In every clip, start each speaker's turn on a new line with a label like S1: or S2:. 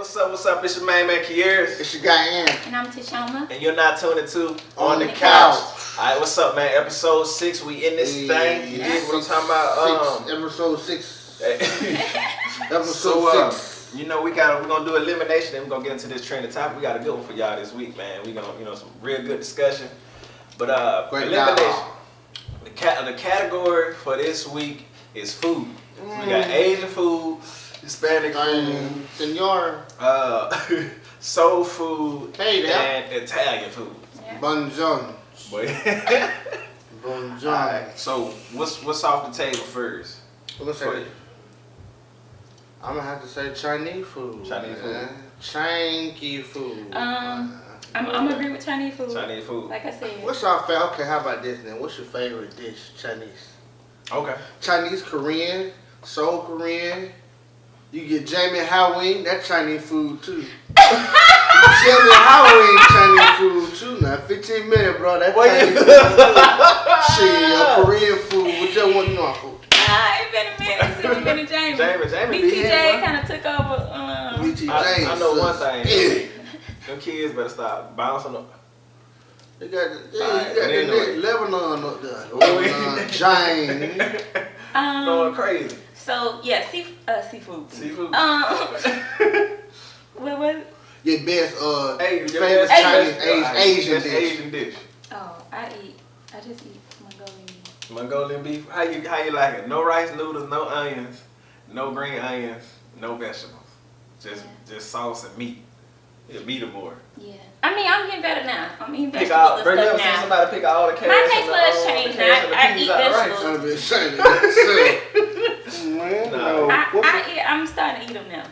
S1: What's up? It's your main man, Kieris.
S2: It's your guy, Ann.
S3: And I'm Tashoma.
S1: And you're not tuning to
S2: On the Couch.
S1: Alright, what's up, man? Episode 6, we in this thing. You dig what I'm talking about?
S2: Episode 6.
S1: Episode 6. You know, we're gonna do elimination, and we're gonna get into this trending topic. We got a good one for y'all this week, man. We gonna, some real good discussion. But elimination. The category for this week is food. We got Asian food, Hispanic food,
S2: Senor,
S1: soul food,
S2: and
S1: Italian food.
S3: Yeah.
S2: Buongiorno. Buongiorno.
S1: Alright, so what's off the table first?
S2: Let's say, I'm gonna have to say Chinese food.
S1: Chinese food.
S2: Chinese food.
S3: I'm gonna agree with Chinese food.
S1: Chinese food.
S3: Like I said.
S2: What's your favorite? Okay, how about this then? What's your favorite dish? Chinese.
S1: Okay.
S2: Chinese, Korean, Seoul Korean. You get Jamie Halloween, that's Chinese food too. Jamie Halloween Chinese food too. Now 15 minutes, bro. That's Chinese food. Shit, Korean food. Whichever one you know.
S3: It's been a minute since we've been to Jamie.
S1: Jamie.
S3: BTJ kind of took over.
S1: I know one thing. Them kids better stop bouncing up.
S2: They got the Lebanon up there. Lebanon, James.
S1: Going crazy.
S3: So yeah, seafood.
S1: Seafood.
S3: What was it?
S2: Your best
S1: favorite
S2: Chinese Asian dish.
S1: Asian dish.
S3: Oh, I just eat Mongolian beef.
S1: Mongolian beef. How you like it? No rice noodles, no onions, no green onions, no vegetables. Just sauce and meat. It'll be the board.
S3: Yeah. I mean, I'm getting better now. I'm eating
S1: Pick
S3: vegetables
S1: out.
S3: and stuff
S1: Seen
S3: now.
S1: somebody pick out all the carrots.
S3: My taste buds change now. I eat vegetables. I'm starting to eat them now.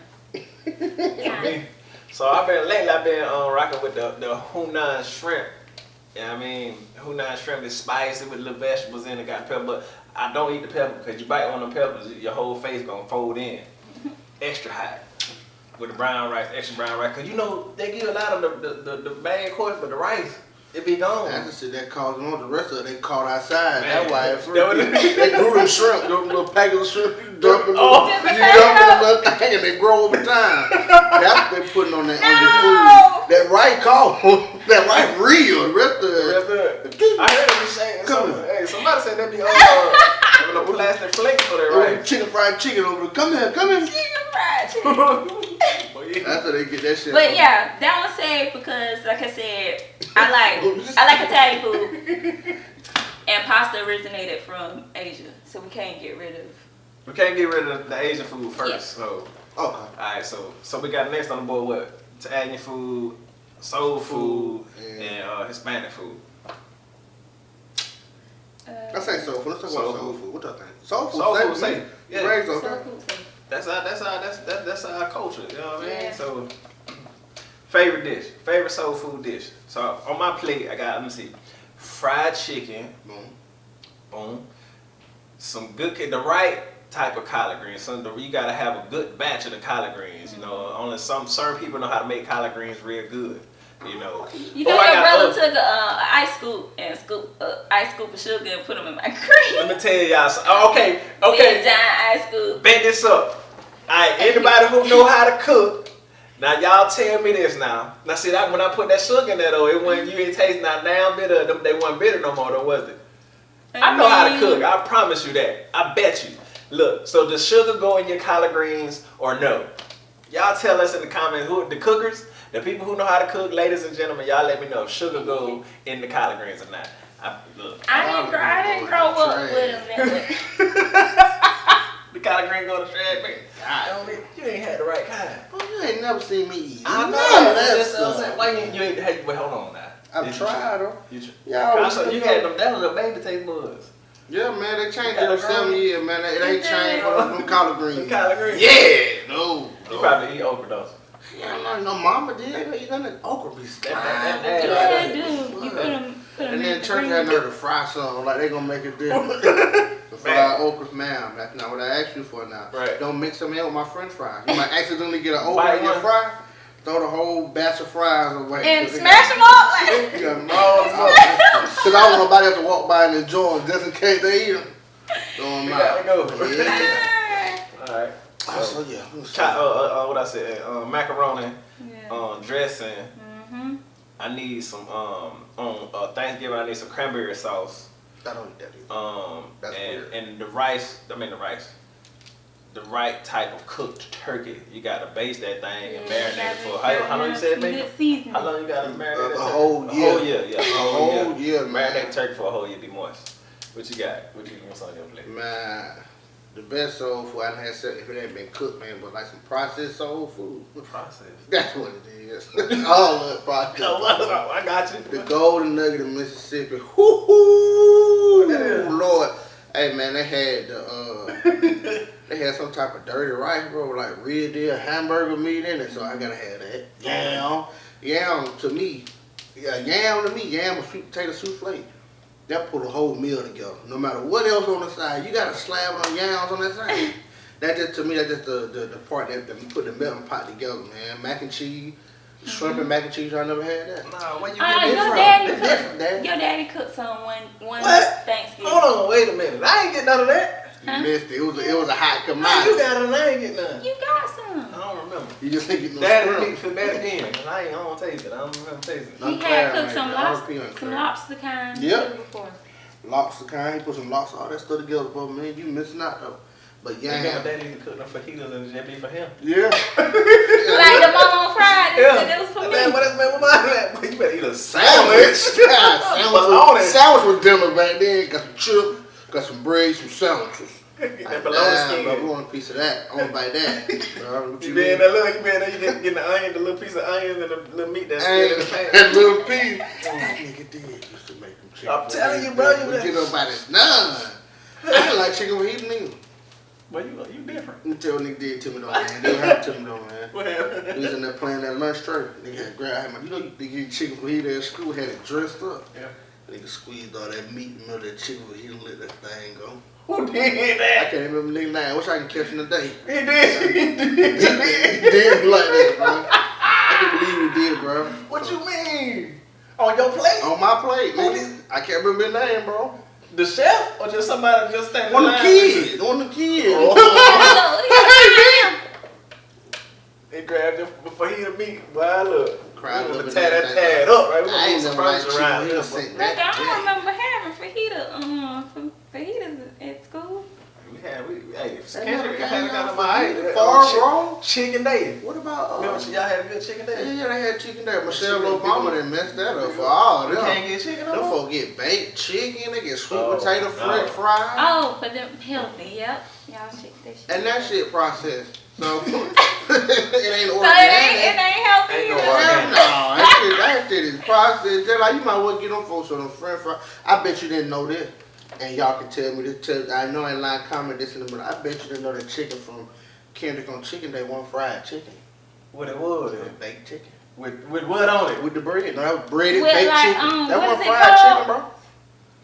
S1: So I've been rocking with the Hunan shrimp. Yeah, I mean, Hunan shrimp is spicy with little vegetables in it, got pepper, but I don't eat the pepper because you bite on the peppers, your whole face gonna fold in. Extra hot. With the brown rice, extra brown rice, cause you know they give a lot of the main course, but the rice it be gone.
S2: I just said that caused them. The rest of it they caught outside.
S1: Man.
S2: That's why they grew them shrimp, them little packets of shrimp. You dump them, little thing, and they grow over time. That's what they putting on that on your food. That rice called that rice real. The rest of it.
S1: I heard you saying somebody said that be the plastic flakes for that rice.
S2: Fried chicken over there. Come here.
S3: Chicken fried chicken.
S2: That's how they get that shit.
S3: But yeah, that one's safe because, like I said, I like Italian food, and pasta originated from Asia, so we can't get rid of.
S1: We can't get rid of the Asian food first.
S3: Yeah.
S1: So
S2: okay.
S1: All right, so we got next on the board what? Italian food, soul food, and Hispanic food.
S2: I say soul food. Let's talk about soul food. What y'all think? Soul food safe.
S1: Yeah.
S3: Soul food safe.
S1: That's our culture. You know what I mean?
S3: Yeah.
S1: So, favorite soul food dish. So on my plate, I got let me see, fried chicken. Boom. Some good, the right type of collard greens. You gotta have a good batch of the collard greens. You know, only certain people know how to make collard greens real good. You know.
S3: You know, your brother took a ice scoop and ice scoop of sugar and put them in my cream.
S1: Let me tell y'all. Okay.
S3: Big giant ice scoop.
S1: Bet this up. Alright, anybody who know how to cook, now y'all tell me this now. Now see that when I put that sugar in there though, it wasn't, you ain't tasting that damn bitter. They wasn't bitter no more though, was it? I know how to cook. I promise you that. I bet you. Look, so does sugar go in your collard greens or no? Y'all tell us in the comments who the cookers. The people who know how to cook, ladies and gentlemen, y'all let me know if sugar go in the collard greens or not.
S3: I didn't grow up with them.
S1: The collard green go to trash, man. You ain't had the right kind.
S2: Well, you ain't never seen me eat.
S1: I know.
S2: That's what I'm saying.
S1: Why you ain't had? Wait, hold on now.
S2: I've tried them.
S1: You
S2: had
S1: them. That little baby taste buds.
S2: Yeah, man, they changed it in 7 years, man. It ain't changed for them collard greens.
S1: Collard greens.
S2: Yeah, no.
S1: You probably eat okra though.
S2: Yeah, no, mama did. You done that okra be slimy.
S3: Yeah, I do. You put them
S2: and then church had nerve to fry some, like they gonna make it different. The fried okra, ma'am. That's not what I asked you for now.
S1: Right.
S2: Don't mix them in with my French fries. You might accidentally get an okra in your fry. Throw the whole batch of fries away.
S3: And smash them up.
S2: You got them all up. Because I don't want nobody else to walk by and enjoy them just in case they eat them. Throw them out.
S1: Gotta go.
S2: Yeah.
S1: Alright.
S2: So yeah.
S1: What I said, macaroni,
S3: Yeah.
S1: dressing.
S3: Mhm.
S1: I need some on Thanksgiving. I need some cranberry sauce.
S2: I don't eat that either. That's weird.
S1: And the rice. The right type of cooked turkey. You gotta baste that thing and marinate it for how long you said, baby? How long you gotta marinate it?
S2: A whole year.
S1: A whole year, yeah.
S2: A whole year, man.
S1: Marinate turkey for a whole year, be moist. What you got? What's on your plate?
S2: Man, the best soul food I done had, if it ain't been cooked, man, but like some processed soul food.
S1: Processed.
S2: That's what it is. All of it processed.
S1: I got you.
S2: The golden nugget of Mississippi. Whoo-hoo! Lord. Hey man, they had they had some type of dirty rice, bro, with like real deal hamburger meat in it, so I gotta have that. Yam to me, yam a sweet potato souffle. That put a whole meal together. No matter what else on the side, you got a slab on yams on that side. That just to me, that's just the part that put the melting pot together, man. Mac and cheese, shrimp and mac and cheese. I never had that.
S1: Nah, where you
S3: Your
S1: get
S3: daddy
S1: from?
S3: cooked. Your daddy cooked some one
S1: What?
S3: Thanksgiving.
S1: Hold on, wait a minute. I ain't get none of that.
S2: You missed it. It was a hot
S1: Nah,
S2: commodity.
S1: you got it, I ain't get none.
S3: You got some.
S1: I don't remember.
S2: You just ain't get no
S1: Daddy
S2: scrub.
S1: need for that again. I don't taste it. I don't remember tasting it.
S2: I'm
S3: He
S2: clear,
S3: had cooked
S2: man.
S3: some lobster kind
S2: Yep.
S3: before.
S2: Lobster kind. He put some lobster, all that stuff together for me. You missing out though. But
S1: Yeah,
S2: yeah.
S1: daddy cooked them fajitas and just be for him.
S2: Yeah.
S3: Like the mama on Friday, that was for me.
S1: Man, what else, man? What about that? You better eat a
S2: Sandwich.
S1: sandwich.
S2: Sandwich was dinner back then. Got some chips, got some bread, some sandwiches.
S1: That bologna skin.
S2: Bro, we want a piece of that. I want to buy that. Bro, what
S1: You
S2: you
S1: be in
S2: mean?
S1: that little, you be in there, you getting the onion, the little piece of onions and the little meat that's still in the pan.
S2: That little piece. That nigga did used to make them chicken.
S1: I'm telling you, bro, you
S2: get nobody's none. I didn't like chicken with heat neither.
S1: But you different.
S2: You tell nigga did to me though, man. They happen to me though, man.
S1: What happened?
S2: We was in there playing that lunch tray. Nigga had grabbed him. You know, you get chicken fajita at school, had it dressed up.
S1: Yeah.
S2: Nigga squeezed all that meat in the middle of that chicken fajita and let that thing go.
S1: Who did
S2: I
S1: that?
S2: can't remember the nigga name. I wish I could catch him today.
S1: He did.
S2: He did like that, bro. I can't believe he did, bro.
S1: What you mean? On your plate?
S2: On my plate,
S1: Who
S2: nigga. I can't remember his name, bro.
S1: The chef or just somebody just standing
S2: One of
S1: in
S2: the
S1: line?
S2: kids. One of the kids.
S1: Oh. He grabbed your fajita meat. Boy, look.
S2: Cried
S1: We
S2: up
S1: gonna
S2: and
S1: tear that
S2: everything.
S1: tad up, right? We
S2: I
S1: gonna
S2: ain't
S1: move some
S2: never liked
S1: furniture around
S2: chicken.
S1: here.
S2: He
S1: But
S2: sent
S3: Like,
S2: that.
S3: I don't remember having fajitas at school.
S1: Hey,
S2: never
S1: Kendrick
S2: came
S1: had
S2: out
S1: got
S2: for
S1: my
S2: you. Far wrong.
S1: Chicken day.
S2: What about
S1: Remember y'all had a good chicken day?
S2: yeah, they had chicken there. Michelle
S1: Chicken
S2: Obama
S1: people.
S2: done messed that up for all of
S1: You
S2: them.
S1: can't get chicken no
S2: Them
S1: more?
S2: folks get baked chicken, they get sweet
S1: Oh,
S2: potato
S1: no.
S2: fries.
S3: Oh, for them healthy, yep. Y'all check that shit.
S2: And that shit processed. So it ain't
S3: So
S2: organic.
S3: it ain't healthy.
S1: Ain't no
S3: either.
S1: organic.
S2: Hell no, that shit is processed. Just like you might well get them folks on them french fries. I bet you didn't know this. And y'all can tell me this. I know in line comment this in the middle. I bet you didn't know that chicken from Kendrick on Chicken Day wasn't fried chicken.
S1: What it was?
S2: It was baked chicken.
S1: With what on it?
S2: With the bread. No, that was breaded
S3: With
S2: baked
S3: like,
S2: chicken. That
S3: what
S2: wasn't
S3: is it
S2: fried
S3: called?
S2: chicken, bro.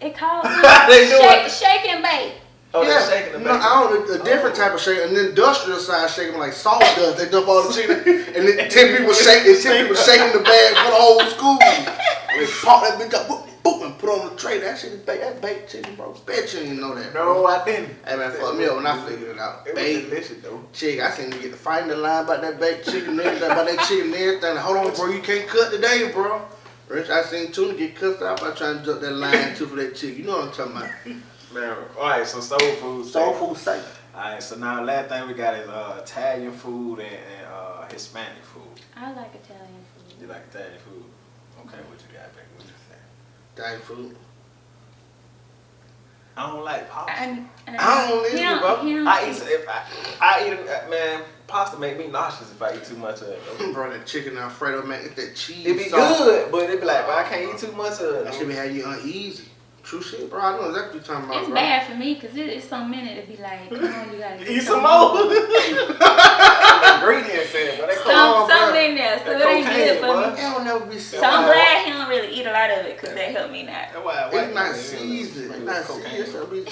S3: It called
S1: They do it.
S3: shake and bake.
S1: Oh,
S2: yeah,
S1: they're shaking the
S2: no,
S1: bacon.
S2: I don't. A different type of shaking, an industrial side shaking like salt does. They dump all the chicken, and then 10 people shaking. 10 people shaking the bag for the whole school. They pop that bitch up, boop, boop, and put on the tray. That shit is baked. That baked chicken, bro. Bet you didn't know that. Bro.
S1: No, I didn't.
S2: Hey man, fuck me up when I figured it out.
S1: It was
S2: Baked
S1: delicious though.
S2: chicken. I seen them get to fighting the line about that baked chicken, about that chicken and everything. Hold on, bro, you can't cut today, bro. Rich, I seen Tuna get cussed out by trying to jump that line too for that chicken. You know what I'm talking about?
S1: Man, alright, so soul food.
S2: Soul food steak.
S1: Alright, so now last thing we got is Italian food and Hispanic food.
S3: I like Italian food.
S1: You like Italian food? Okay, what you got, baby? What you say?
S2: Italian food.
S1: I don't like pasta.
S2: I don't either, bro.
S1: I eat it, man. Pasta make me nauseous if I eat too much of it.
S2: Bro, that chicken Alfredo, man, it's that cheese.
S1: It be
S2: sauce.
S1: good, but it be like, but I can't eat too much of
S2: That
S1: it.
S2: should be having you uneasy. True shit, bro. I know exactly what you're talking about,
S3: It's
S2: bro.
S3: bad for me because it's so many to be like, come on, you gotta
S1: Eat some more. Ingredients in, but they
S3: some in there, so
S1: That
S3: it ain't
S1: cocaine,
S3: good for
S1: boy.
S3: me.
S2: It don't never be
S3: So
S2: seasoned.
S3: I'm glad he don't really eat a lot of it because that helped me not.
S1: That's why
S2: It's not seasoned. It's not seasoned. So be...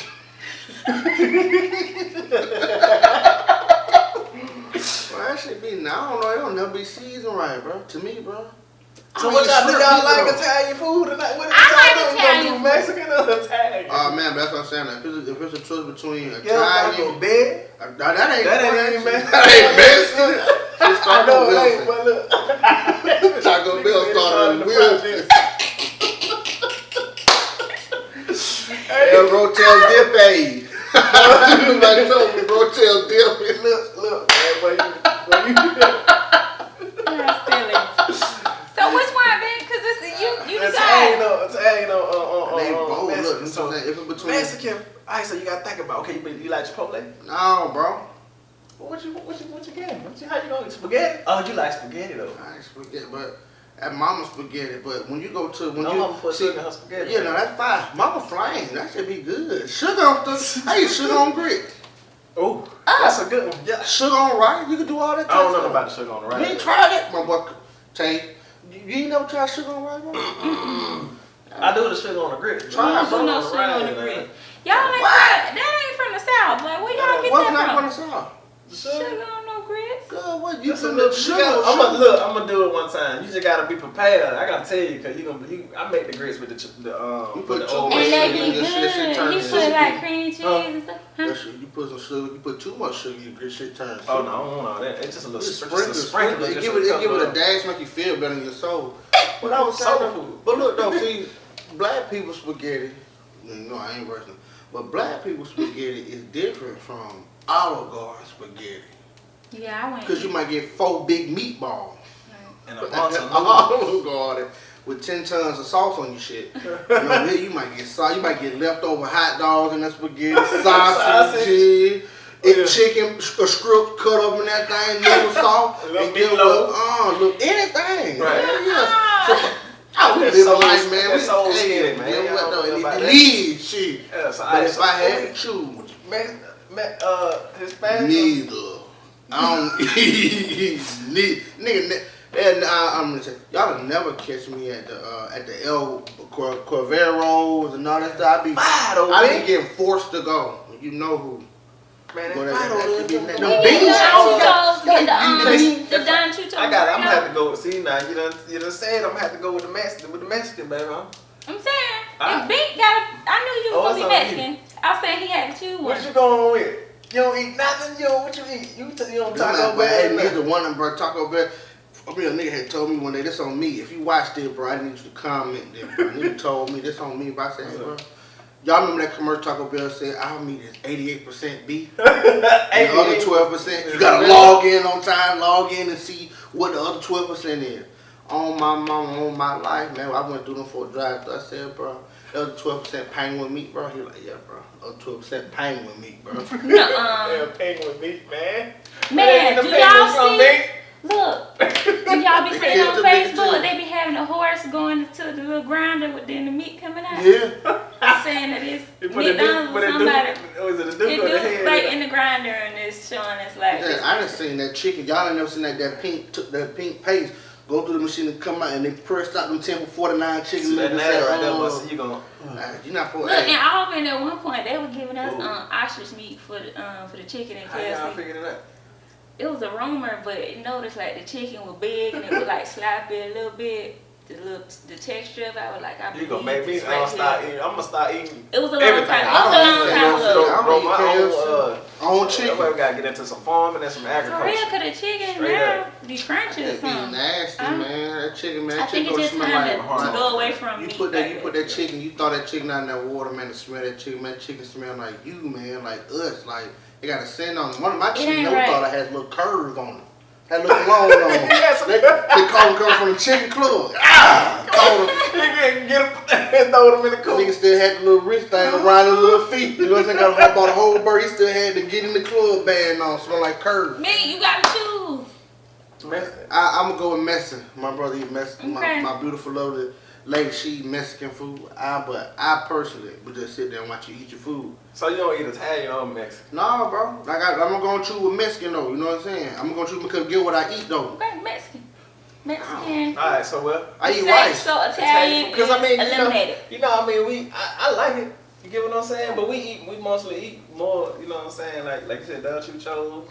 S2: Well, that should be. I don't know. It don't never be seasoned right, bro. To me, bro.
S1: So what y'all do? Y'all like Italian food tonight? What y'all
S3: like
S1: do? You
S3: Italian
S1: gonna do Mexican or Italian?
S2: Oh man, that's what I'm saying. If it's a choice between
S1: Yo,
S2: Italian,
S1: Taco Bell.
S2: that ain't
S1: Mexican.
S2: That ain't Mexican. It's
S1: I know
S2: Taco
S1: it ain't,
S2: Bell.
S1: but look.
S2: Taco Bell started in Wilson. El Rotel Dip aid. Like told me Rotel Dip.
S1: Look, man, boy, you.
S3: So which one, man? Cause it's you
S1: Italian
S3: decide.
S2: They both look.
S1: Mexican.
S2: So if it's between
S1: Mexican. Alright, so you gotta think about. Okay, you like Chipotle?
S2: no, bro.
S1: Well, what you getting? How you gonna spaghetti? Oh, you like spaghetti though?
S2: I ain't spaghetti, but at Mama spaghetti. But when you go to
S1: No, mama put sugar in her spaghetti.
S2: yeah, no, that's fine. Mama flying, that should be good. Sugar on the, I eat sugar on grits.
S1: Oh, that's a good one. Yeah.
S2: Sugar on rice, you can do all that.
S1: I don't know about the sugar on the
S2: You
S1: rice.
S2: ain't tried it, my boy. Tay, you ain't never tried sugar on rice, bro?
S1: I do the sugar on the grit.
S2: Try it,
S3: Do no sugar on the bread. Y'all ain't that ain't from the South. Like where y'all get
S2: What's
S3: that
S2: not
S3: from?
S2: from the South?
S3: Sugar on no grits.
S2: Good, what you
S1: Just a
S2: put
S1: little
S2: the
S1: sugar.
S2: sugar?
S1: I'm gonna do it one time. You just gotta be prepared. I gotta tell you, cause I make the grits with the
S2: You
S1: with
S2: put
S1: the
S2: too
S1: old
S2: much
S3: And
S1: way.
S3: they
S2: sugar
S3: be
S2: in your shit, shit
S3: good.
S2: turn
S3: He
S2: to
S3: put
S2: sugar.
S3: like cream cheese and stuff. Huh?
S2: That shit, you put some sugar, you put too much sugar, your shit turns.
S1: Oh no, I don't want all that. It's just a little
S2: Sprinkle.
S1: sprinkle.
S2: It give it a dash, make you feel better in your soul. But I was
S1: Soul
S2: saying,
S1: food.
S2: but look though, see, black people spaghetti. No, I ain't wrestling. But black people spaghetti is different from Olive Garden spaghetti.
S3: Yeah, I went.
S2: Cause you might get 4 big meatballs.
S1: And a bunch of
S2: Olive Garden with 10 tons of sauce on your shit. You know, here you might get sauce. You might get leftover hot dogs in that spaghetti, sausage. Chicken, a script cut up in that thing, little sauce, and get look, anything.
S1: Right.
S2: Yeah. So, we
S1: That's
S2: live a
S1: so-
S2: life, man.
S1: that's so
S2: Hey,
S1: skinny, man.
S2: you know
S1: I
S2: what,
S1: don't
S2: though?
S1: know about
S2: It
S1: that.
S2: leads, shit.
S1: Yeah, so
S2: But if I had to choose,
S1: Hispanic.
S2: neither. I don't nigga. And I'm gonna say, y'all will never catch me at the El Corveros and all that stuff. I be getting forced to go. You know who?
S1: Man,
S2: Go
S1: that
S2: that should be
S1: Fido,
S2: the
S3: We
S2: beans.
S3: get
S2: Oh,
S3: the Don Chucho.
S1: I'm gonna have to go. See now, you done said I'm gonna have to go with the Mexican, baby. Huh?
S3: I'm saying, if Bink I knew you was gonna be Mexican. I said he had to choose one.
S1: What you going with? You don't eat nothing. What you eat? You don't Taco Bell.
S2: Neither one of them, bro. Taco Bell. I mean, a nigga had told me one day, this on me. If you watched it, bro, I need you to comment there, bro. Nigga told me this on me, but I said, hey, bro. Y'all remember that commercial Taco Bell said, our meat is 88% beef? And the other 12%, you gotta log in on time, log in and see what the other 12% is. On my mama, on my life, man. I went through them for a drive. I said, bro, the other 12% penguin meat, bro. He was like, yeah, bro. The other 12% penguin meat, bro.
S1: Yeah, penguin meat, man.
S3: Man, do y'all see?
S1: Meat?
S3: Look, do y'all be seeing on
S2: the nigga
S3: Facebook?
S2: too.
S3: They be having a horse going to the little grinder with then the meat coming out.
S2: Yeah.
S3: Saying that it's
S1: They put a
S3: McDonald's or somebody.
S1: Was it a
S3: It
S1: duke or the
S3: do
S1: head?
S3: like in the grinder and it's showing us like.
S2: Yeah, I done seen that chicken. Y'all ain't never seen that pink paste go through the machine and come out and they pressed out them 10 for 49 chicken
S1: See that
S2: nuggets.
S1: nail right there, boy. So you gonna.
S2: You're not supposed
S3: Look,
S2: to.
S3: in Auburn at one point they were giving us ostrich meat for the chicken and
S1: How y'all
S3: KFC.
S1: figured it out?
S3: It was a rumor, but it noticed like the chicken was big and it was like sloppy a little bit. The texture of it, I was like,
S1: You gonna make me
S3: this right
S1: start
S3: here.
S1: eating. I'm gonna start eating.
S3: It was a long
S1: everything.
S3: time. It
S2: I
S3: was a long
S2: don't eat
S3: time
S2: KFC.
S3: ago.
S2: I
S1: Bro,
S2: don't
S1: my
S2: eat own
S1: That's
S2: chicken.
S1: why we gotta get into some farming and some
S3: For
S1: agriculture.
S3: real, cause the chicken
S1: Straight
S3: now be crunchy or
S2: That be
S3: something.
S2: nasty, man. That chicken, man.
S3: I
S2: That
S3: think
S2: chicken
S3: it's
S2: gonna
S3: just
S2: smell
S3: time
S2: like
S3: to go away from
S2: You
S3: meat
S2: put that,
S3: like that.
S2: chicken. You throw that chicken out in that water, man. To smell that chicken, man. Chicken smell like you, man. Like us. Like they got a scent on it. One of my chicken,
S3: ain't
S2: never
S3: right.
S2: thought I had little curves on it. Had little long on it. They call them coming from the chicken club. Call them.
S1: You get them and throw them in the coop.
S2: Nigga still had the little wrist thing around his little feet. You know what I'm saying? Got bought a whole bird. He still had to get in the club band on. Smell like curves.
S3: Me, you gotta choose.
S2: I'm gonna go with Mexican. My brother eat Mexican.
S3: Okay.
S2: My beautiful lovely lady, she eat Mexican food. But I personally would just sit there and watch you eat your food.
S1: So you don't eat Italian or Mexican?
S2: Nah, bro. Like I'm gonna choose with Mexican though. You know what I'm saying? I'm gonna choose because get what I eat though.
S3: Okay, Mexican.
S1: All right, so well.
S2: I eat
S3: Say
S2: rice.
S3: so Italian
S1: Because I mean,
S3: eliminated.
S1: I mean, I like it. You get what I'm saying? But we mostly eat more, you know what I'm saying? Like you said, don't you chose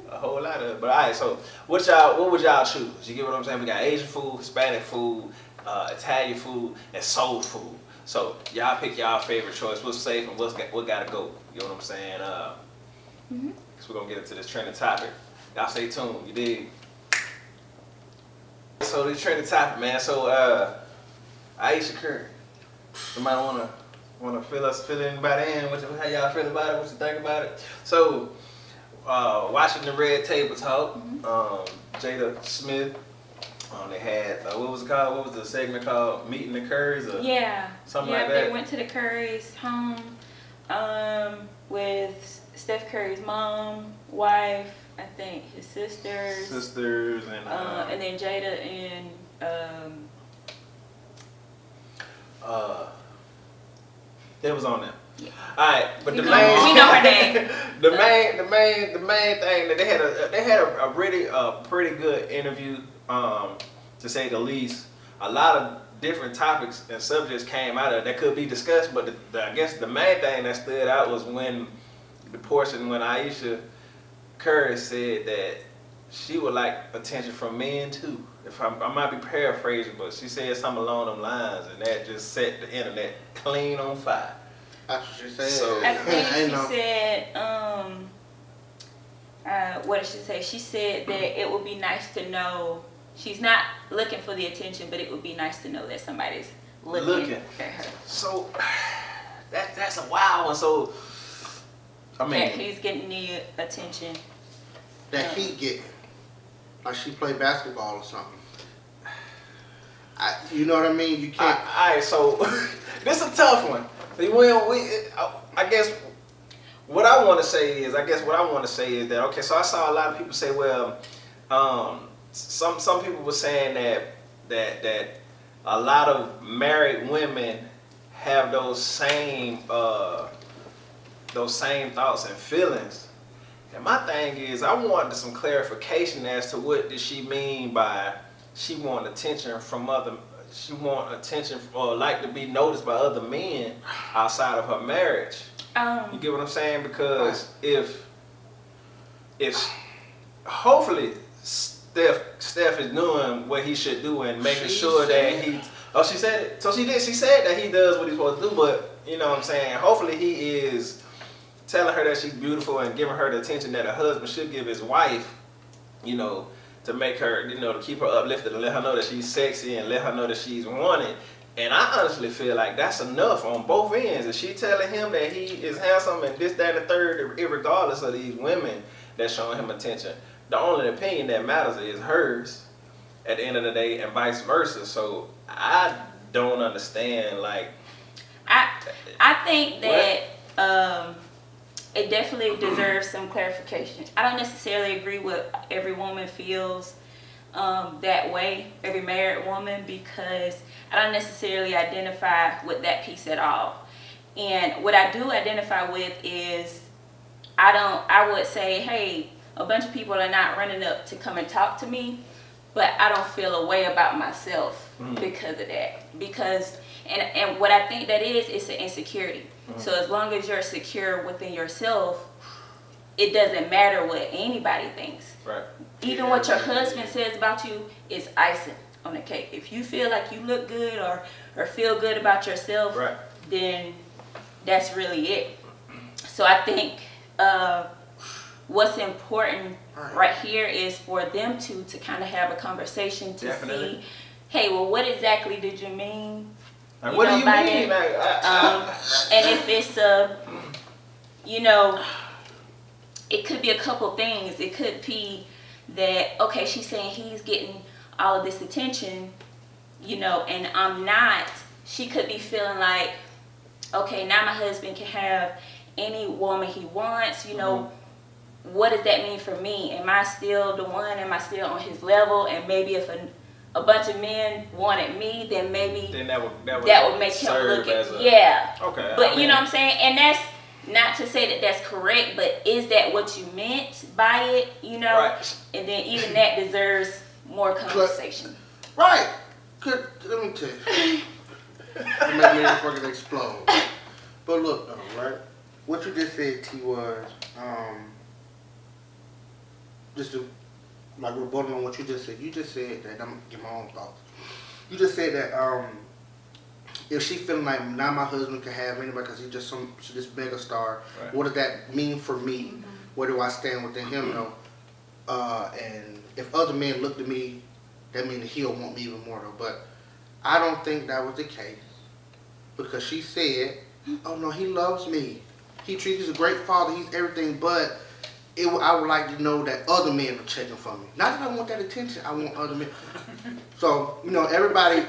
S1: a whole lot of it. But alright, so what would y'all choose? You get what I'm saying? We got Asian food, Hispanic food, Italian food, and soul food. So y'all pick y'all favorite choice. What's safe and what gotta go? You know what I'm saying? So we're gonna get into this trending topic. Y'all stay tuned, you dig? So this trending topic, man. So Ayesha Curry. Somebody wanna fill anybody in? How y'all feel about it? What you think about it? So watching the Red Table Talk, Jada Smith. They had what was it called? What was the segment called? Meeting the Currys or something like that.
S3: They went to the Currys' home with Steph Curry's mom, wife, I think his sisters, and then Jada and
S1: it was on them. Yeah. All right, but we
S3: know her name.
S1: the main thing that they had a pretty good interview, to say the least. A lot of different topics and subjects came out of it that could be discussed, but I guess the main thing that stood out was when Ayesha Curry said that she would like attention from men too. If I might be paraphrasing, but she said something along them lines, and that just set the internet clean on fire.
S2: That's what she said.
S1: So,
S3: I think she said, what did she say? She said that it would be nice to know, she's not looking for the attention, but it would be nice to know that somebody's looking at her.
S1: So, that's a wild one. So, I mean,
S3: that he's getting the attention.
S2: That he getting. Like she played basketball or something. You know what I mean? You can't.
S1: Alright, so this is a tough one. I guess what I want to say is that, okay, so I saw a lot of people say, well, some people were saying that a lot of married women have those same thoughts and feelings. And my thing is, I wanted some clarification as to what did she mean by she want attention from or like to be noticed by other men outside of her marriage. You get what I'm saying? Because if hopefully Steph is doing what he should do and making sure that he. Oh, she said it. So she did. She said that he does what he's supposed to do, but you know what I'm saying. Hopefully he is telling her that she's beautiful and giving her the attention that a husband should give his wife, you know, to make her, you know, to keep her uplifted and let her know that she's sexy and let her know that she's wanted. And I honestly feel like that's enough on both ends. If she telling him that he is handsome and this, that, and the third, regardless of these women that's showing him attention, the only opinion that matters is hers at the end of the day, and vice versa. So I don't understand, like.
S3: I think that it definitely deserves some clarification. I don't necessarily agree with every woman feels that way, every married woman, because I don't necessarily identify with that piece at all. And what I do identify with is I would say, hey, a bunch of people are not running up to come and talk to me, but I don't feel a way about myself because of that. Because and what I think that is an insecurity. So as long as you're secure within yourself, it doesn't matter what anybody thinks.
S1: Right.
S3: Even what your husband says about you is icing on the cake. If you feel like you look good or feel good about yourself,
S1: right,
S3: then that's really it. So I think what's important right here is for them to kind of have a conversation to see, hey, well, what exactly did you mean?
S1: What do you mean?
S3: And if it's it could be a couple things. It could be that, okay, she's saying he's getting all of this attention, and I'm not. She could be feeling like, okay, now my husband can have any woman he wants, What does that mean for me? Am I still the one? Am I still on his level? And maybe if a bunch of men wanted me, then maybe that would make him look at
S1: Okay.
S3: But you know what I'm saying? And that's not to say that that's correct, but is that what you meant by it?
S1: Right.
S3: And then even that deserves more conversation.
S2: Right. Let me tell you. Make me fucking explode. But look, though, right? What you just said, T, was just to like rebuttal on what you just said. You just said that. I'm gonna get my own thoughts. You just said that if she feeling like now my husband can have anybody because he's just this mega star,
S1: Right.
S2: what does that mean for me? Where do I stand within him? Though, and if other men look to me, that means he'll want me even more. Though, but I don't think that was the case because she said, "Oh no, he loves me. He's a great father. He's everything, but." I would like to know that other men are checking for me. Not that I want that attention. I want other men. So, everybody,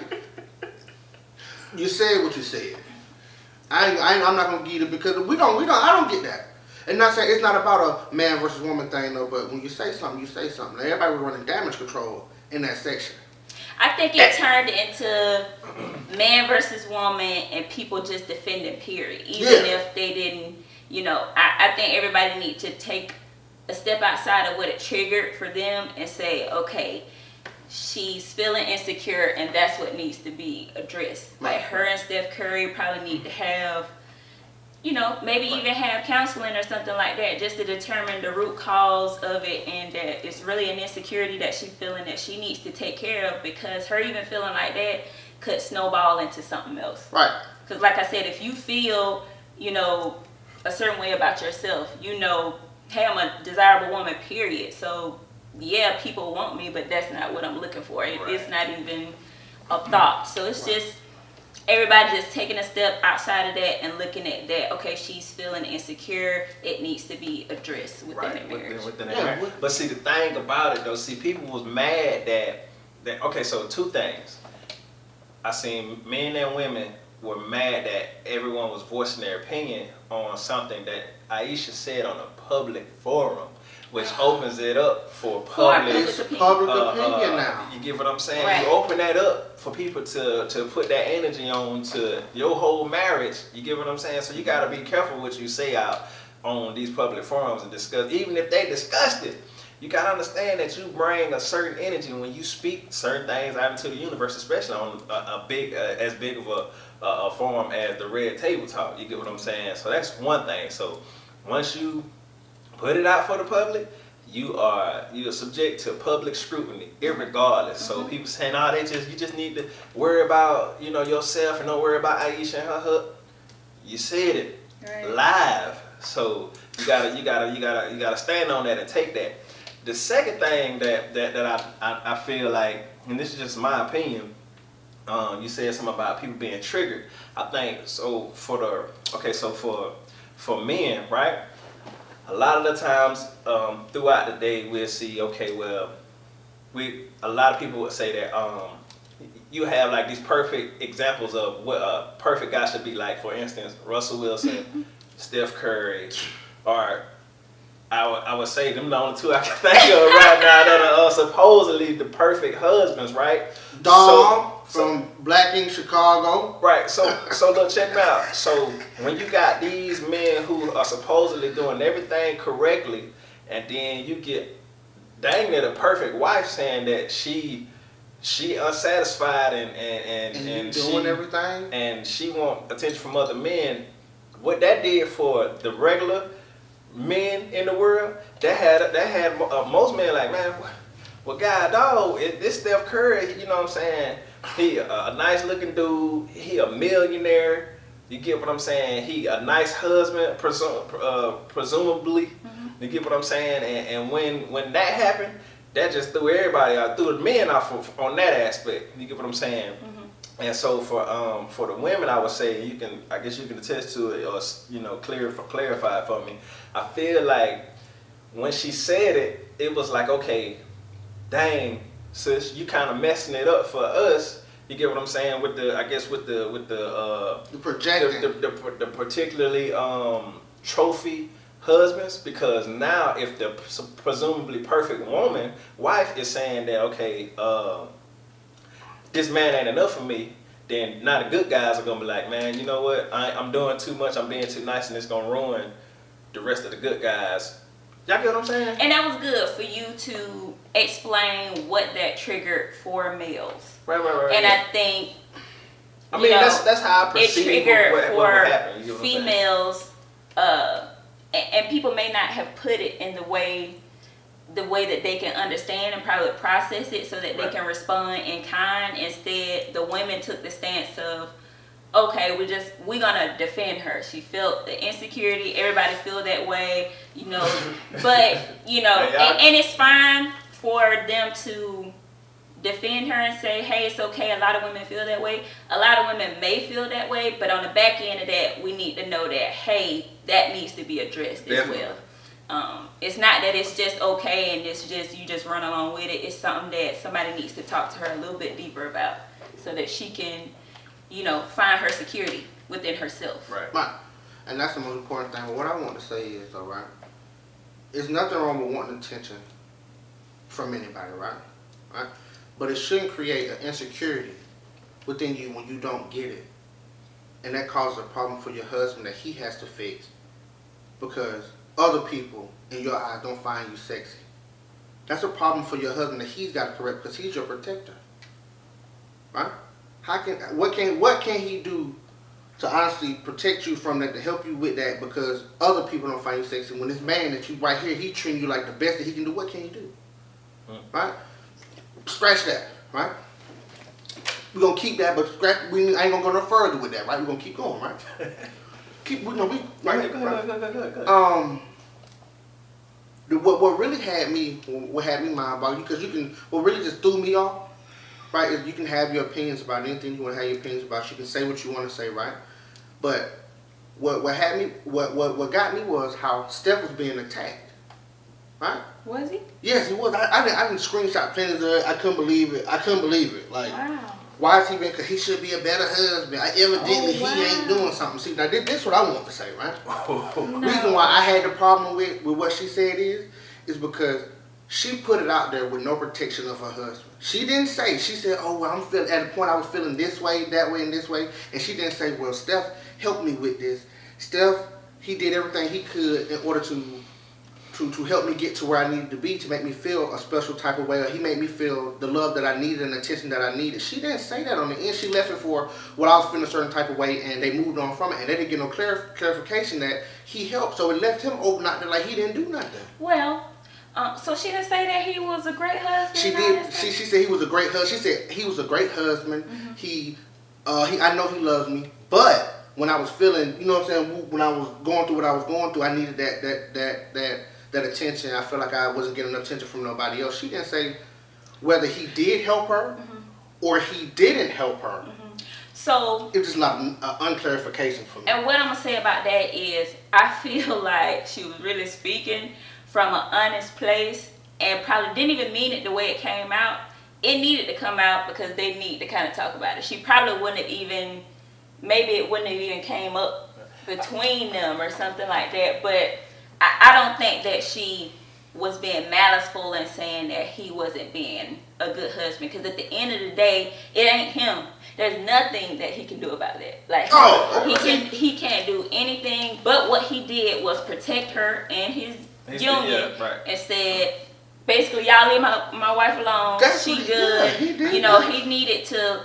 S2: you said what you said. I'm not going to get it because I don't get that. And not saying it's not about a man versus woman thing though, but when you say something, you say something. Everybody was running damage control in that section.
S3: I think it turned into man versus woman and people just defending period. Even if they didn't, I think everybody needs to take a step outside of what it triggered for them and say, okay, she's feeling insecure and that's what needs to be addressed. Like her and Steph Curry probably need to have, maybe even have counseling or something like that just to determine the root cause of it and that it's really an insecurity that she's feeling that she needs to take care of because her even feeling like that could snowball into something else.
S2: Right.
S3: Because like I said, if you feel, a certain way about yourself, hey, I'm a desirable woman, period. So, yeah, people want me, but that's not what I'm looking for. It's not even a thought. So it's just everybody just taking a step outside of that and looking at that, okay, she's feeling insecure. It needs to be addressed within the marriage.
S1: Within the marriage. But see, the thing about it, though, people was mad that okay, so two things. I seen men and women were mad that everyone was voicing their opinion on something that Ayesha said on a public forum, which opens it up for public
S2: opinion now.
S1: You get what I'm saying?
S3: Right.
S1: You open that up for people to put that energy on to your whole marriage. You get what I'm saying? So you got to be careful what you say out on these public forums and discuss. Even if they discussed it, you got to understand that you bring a certain energy when you speak certain things out into the universe, especially on as big of a forum as the Red Table Talk. You get what I'm saying? So that's one thing. So once you put it out for the public, you're subject to public scrutiny, irregardless. So people saying, you just need to worry about yourself and don't worry about Ayesha and her. You said it live, so you gotta stand on that and take that. The second thing that I feel like, and this is just my opinion, you said something about people being triggered. I think so for men, right? A lot of the times throughout the day we'll see, okay, well, a lot of people would say that you have like these perfect examples of what a perfect guy should be like. For instance, Russell Wilson, Steph Curry, or I would say them the only two I can think of right now that are supposedly the perfect husbands, right?
S2: Dom from Black Ink Chicago.
S1: Right, so look, check it out. So when you got these men who are supposedly doing everything correctly, and then you get dang near the perfect wife saying that she unsatisfied and
S2: doing
S1: she,
S2: everything,
S1: and she want attention from other men, what that did for the regular men in the world, that had most men like, man, well, God, dog, this Steph Curry, you know what I'm saying? He a nice looking dude. He a millionaire. You get what I'm saying? He a nice husband, presumably. You get what I'm saying? And when that happened, that just threw everybody out, threw the men off on that aspect. You get what I'm saying? And so for the women, I would say I guess you can attest to it or clarify it for me. I feel like when she said it, it was like, okay, dang, sis, you kind of messing it up for us. You get what I'm saying with the
S2: projecting
S1: the particularly trophy husbands, because now if the presumably perfect wife is saying that, okay, this man ain't enough for me, then now the good guys are gonna be like, man, you know what? I'm doing too much. I'm being too nice, and it's gonna ruin the rest of the good guys. Y'all get what I'm saying?
S3: And that was good for you to explain what that triggered for males.
S1: Right.
S3: And I think
S1: I mean, that's how I
S3: it
S1: perceive
S3: triggered
S1: what
S3: for
S1: happened. You know what I'm saying?
S3: females, and people may not have put it in the way that they can understand and probably process it so that they can respond in kind. Instead, the women took the stance of, okay, we're gonna defend her. She felt the insecurity. Everybody feel that way, but and it's fine for them to defend her and say, hey, it's okay. A lot of women feel that way. A lot of women may feel that way, but on the back end of that, we need to know that, hey, that needs to be addressed as well. It's not that it's just okay and it's just you just run along with it. It's something that somebody needs to talk to her a little bit deeper about so that she can, find her security within herself.
S2: Right. And that's the most important thing. But what I want to say is, though, right? There's nothing wrong with wanting attention from anybody, right? But it shouldn't create an insecurity within you when you don't get it. And that causes a problem for your husband that he has to fix because other people in your eyes don't find you sexy. That's a problem for your husband that he's got to correct because he's your protector. Right? What can he do to honestly protect you from that, to help you with that, because other people don't find you sexy? When this man that you right here, he treating you like the best that he can do, what can you do? Right? Scratch that, right? We're gonna keep that, but we ain't gonna go no further with that, right? We're gonna keep going, right? Go ahead. What really had me mind boggling, because what really just threw me off, right, is you can have your opinions about anything you want to have your opinions about. You can say what you want to say, right? But what got me was how Steph was being attacked, right?
S3: Was he?
S2: Yes, he was. I didn't screenshot plenty of it. I couldn't believe it. Like,
S3: wow.
S2: Why is he being? Because he should be a better husband. Evidently, he ain't doing something. See, now this is what I want to say, right?
S3: No.
S2: The reason why I had the problem with what she said is because she put it out there with no protection of her husband. She didn't say. She said, "Oh, well, I'm feeling at a point. I was feeling this way, that way, and this way," and she didn't say, "Well, Steph helped me with this. Steph, he did everything he could in order to help me get to where I needed to be, to make me feel a special type of way, or he made me feel the love that I needed and the attention that I needed." She didn't say that on the end. She left it for what I was feeling a certain type of way, and they moved on from it, and they didn't get no clarification that he helped. So it left him open out there like he didn't do nothing.
S3: Well, so she didn't say that he was a great husband?
S2: She did. She said he was a great husband. She said he was a great husband. Mm-hmm. I know he loves me, but when I was feeling, you know what I'm saying, when I was going through what I was going through, I needed that attention. I felt like I wasn't getting enough attention from nobody else. She didn't say whether he did help her or he didn't help her. Mm-hmm. So it was just not an unclarification for me.
S3: And what I'm gonna say about that is, I feel like she was really speaking from an honest place and probably didn't even mean it the way it came out. It needed to come out because they need to kind of talk about it. She probably wouldn't have even, maybe it wouldn't have even came up between them or something like that. But I don't think that she was being maliceful and saying that he wasn't being a good husband. Because at the end of the day, it ain't him. There's nothing that he can do about that. Like, he can't do anything. But what he did was protect her and his union, and said, basically, y'all leave my wife alone. She good. He needed to,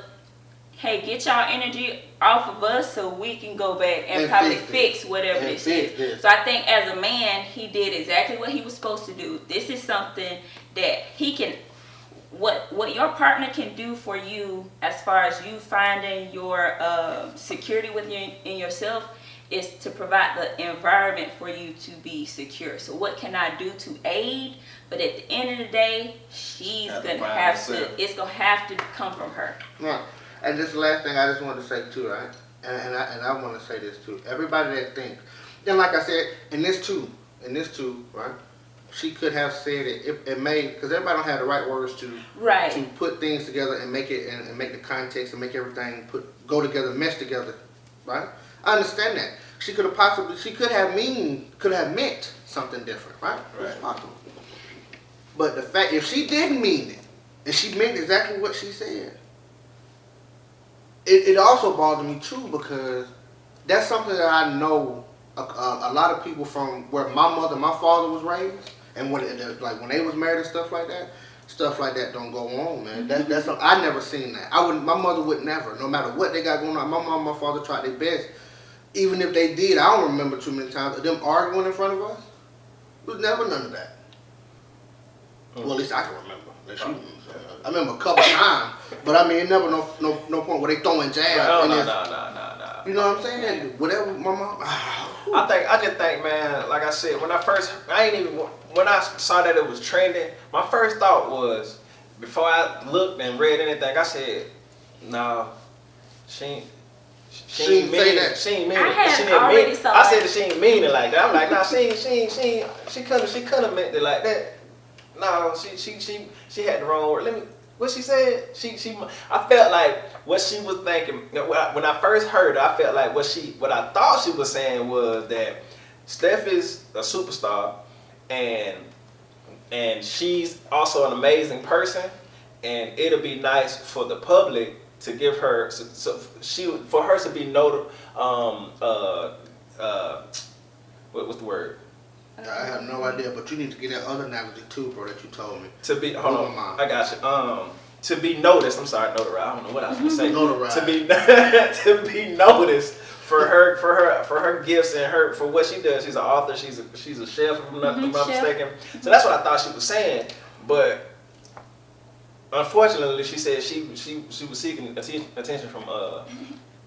S3: hey, get y'all energy off of us so we can go back and probably fix whatever this is. So I think as a man, he did exactly what he was supposed to do. This is something that he can, what your partner can do for you as far as you finding your security within yourself is to provide the environment for you to be secure. So what can I do to aid? But at the end of the day, it's gonna have to come from her.
S2: Right. And this is the last thing I just wanted to say too, right? And I want to say this too. Everybody that thinks, and like I said, in this too, right? She could have said it may, because everybody don't have the right words to put things together and make it and make the context and make everything go together, mesh together, right? I understand that. She could have meant something different, right? It's possible. But the fact, if she didn't mean it, and she meant exactly what she said, it also bothered me too, because that's something that I know a lot of people from where my mother and my father was raised, and when they was married and stuff like that, stuff like that don't go on, man. That's I never seen that. My mother would never, no matter what they got going on. My mom, my father tried their best. Even if they did, I don't remember too many times of them arguing in front of us. It was never none of that. Well, at least I can remember. I remember a couple times, but I mean, it never no point where they throwing jabs.
S1: No.
S2: You know what I'm saying? Whatever, my mom.
S1: I just think, man, like I said, when I saw that it was trending, my first thought was, before I looked and read anything, I said, no, she ain't mean it. She ain't mean it. I said that she ain't mean it like that. I'm like, nah, she couldn't have meant it like that. No, she had the wrong word. What she said? I felt like what she was thinking when I first heard her. I felt like what I thought she was saying was that Steph is a superstar, and she's also an amazing person, and it'll be nice for the public to give her for her to be noted. What's the word?
S2: I have no idea, but you need to get that other analogy too, bro, that you told me.
S1: Hold on, I got you. To be noticed. I'm sorry, notarized. I don't know what I was gonna say.
S2: Notarized.
S1: To be noticed for her gifts and for what she does. She's an author. She's a chef, if I'm not mistaken. So that's what I thought she was saying. But unfortunately, she said she was seeking attention from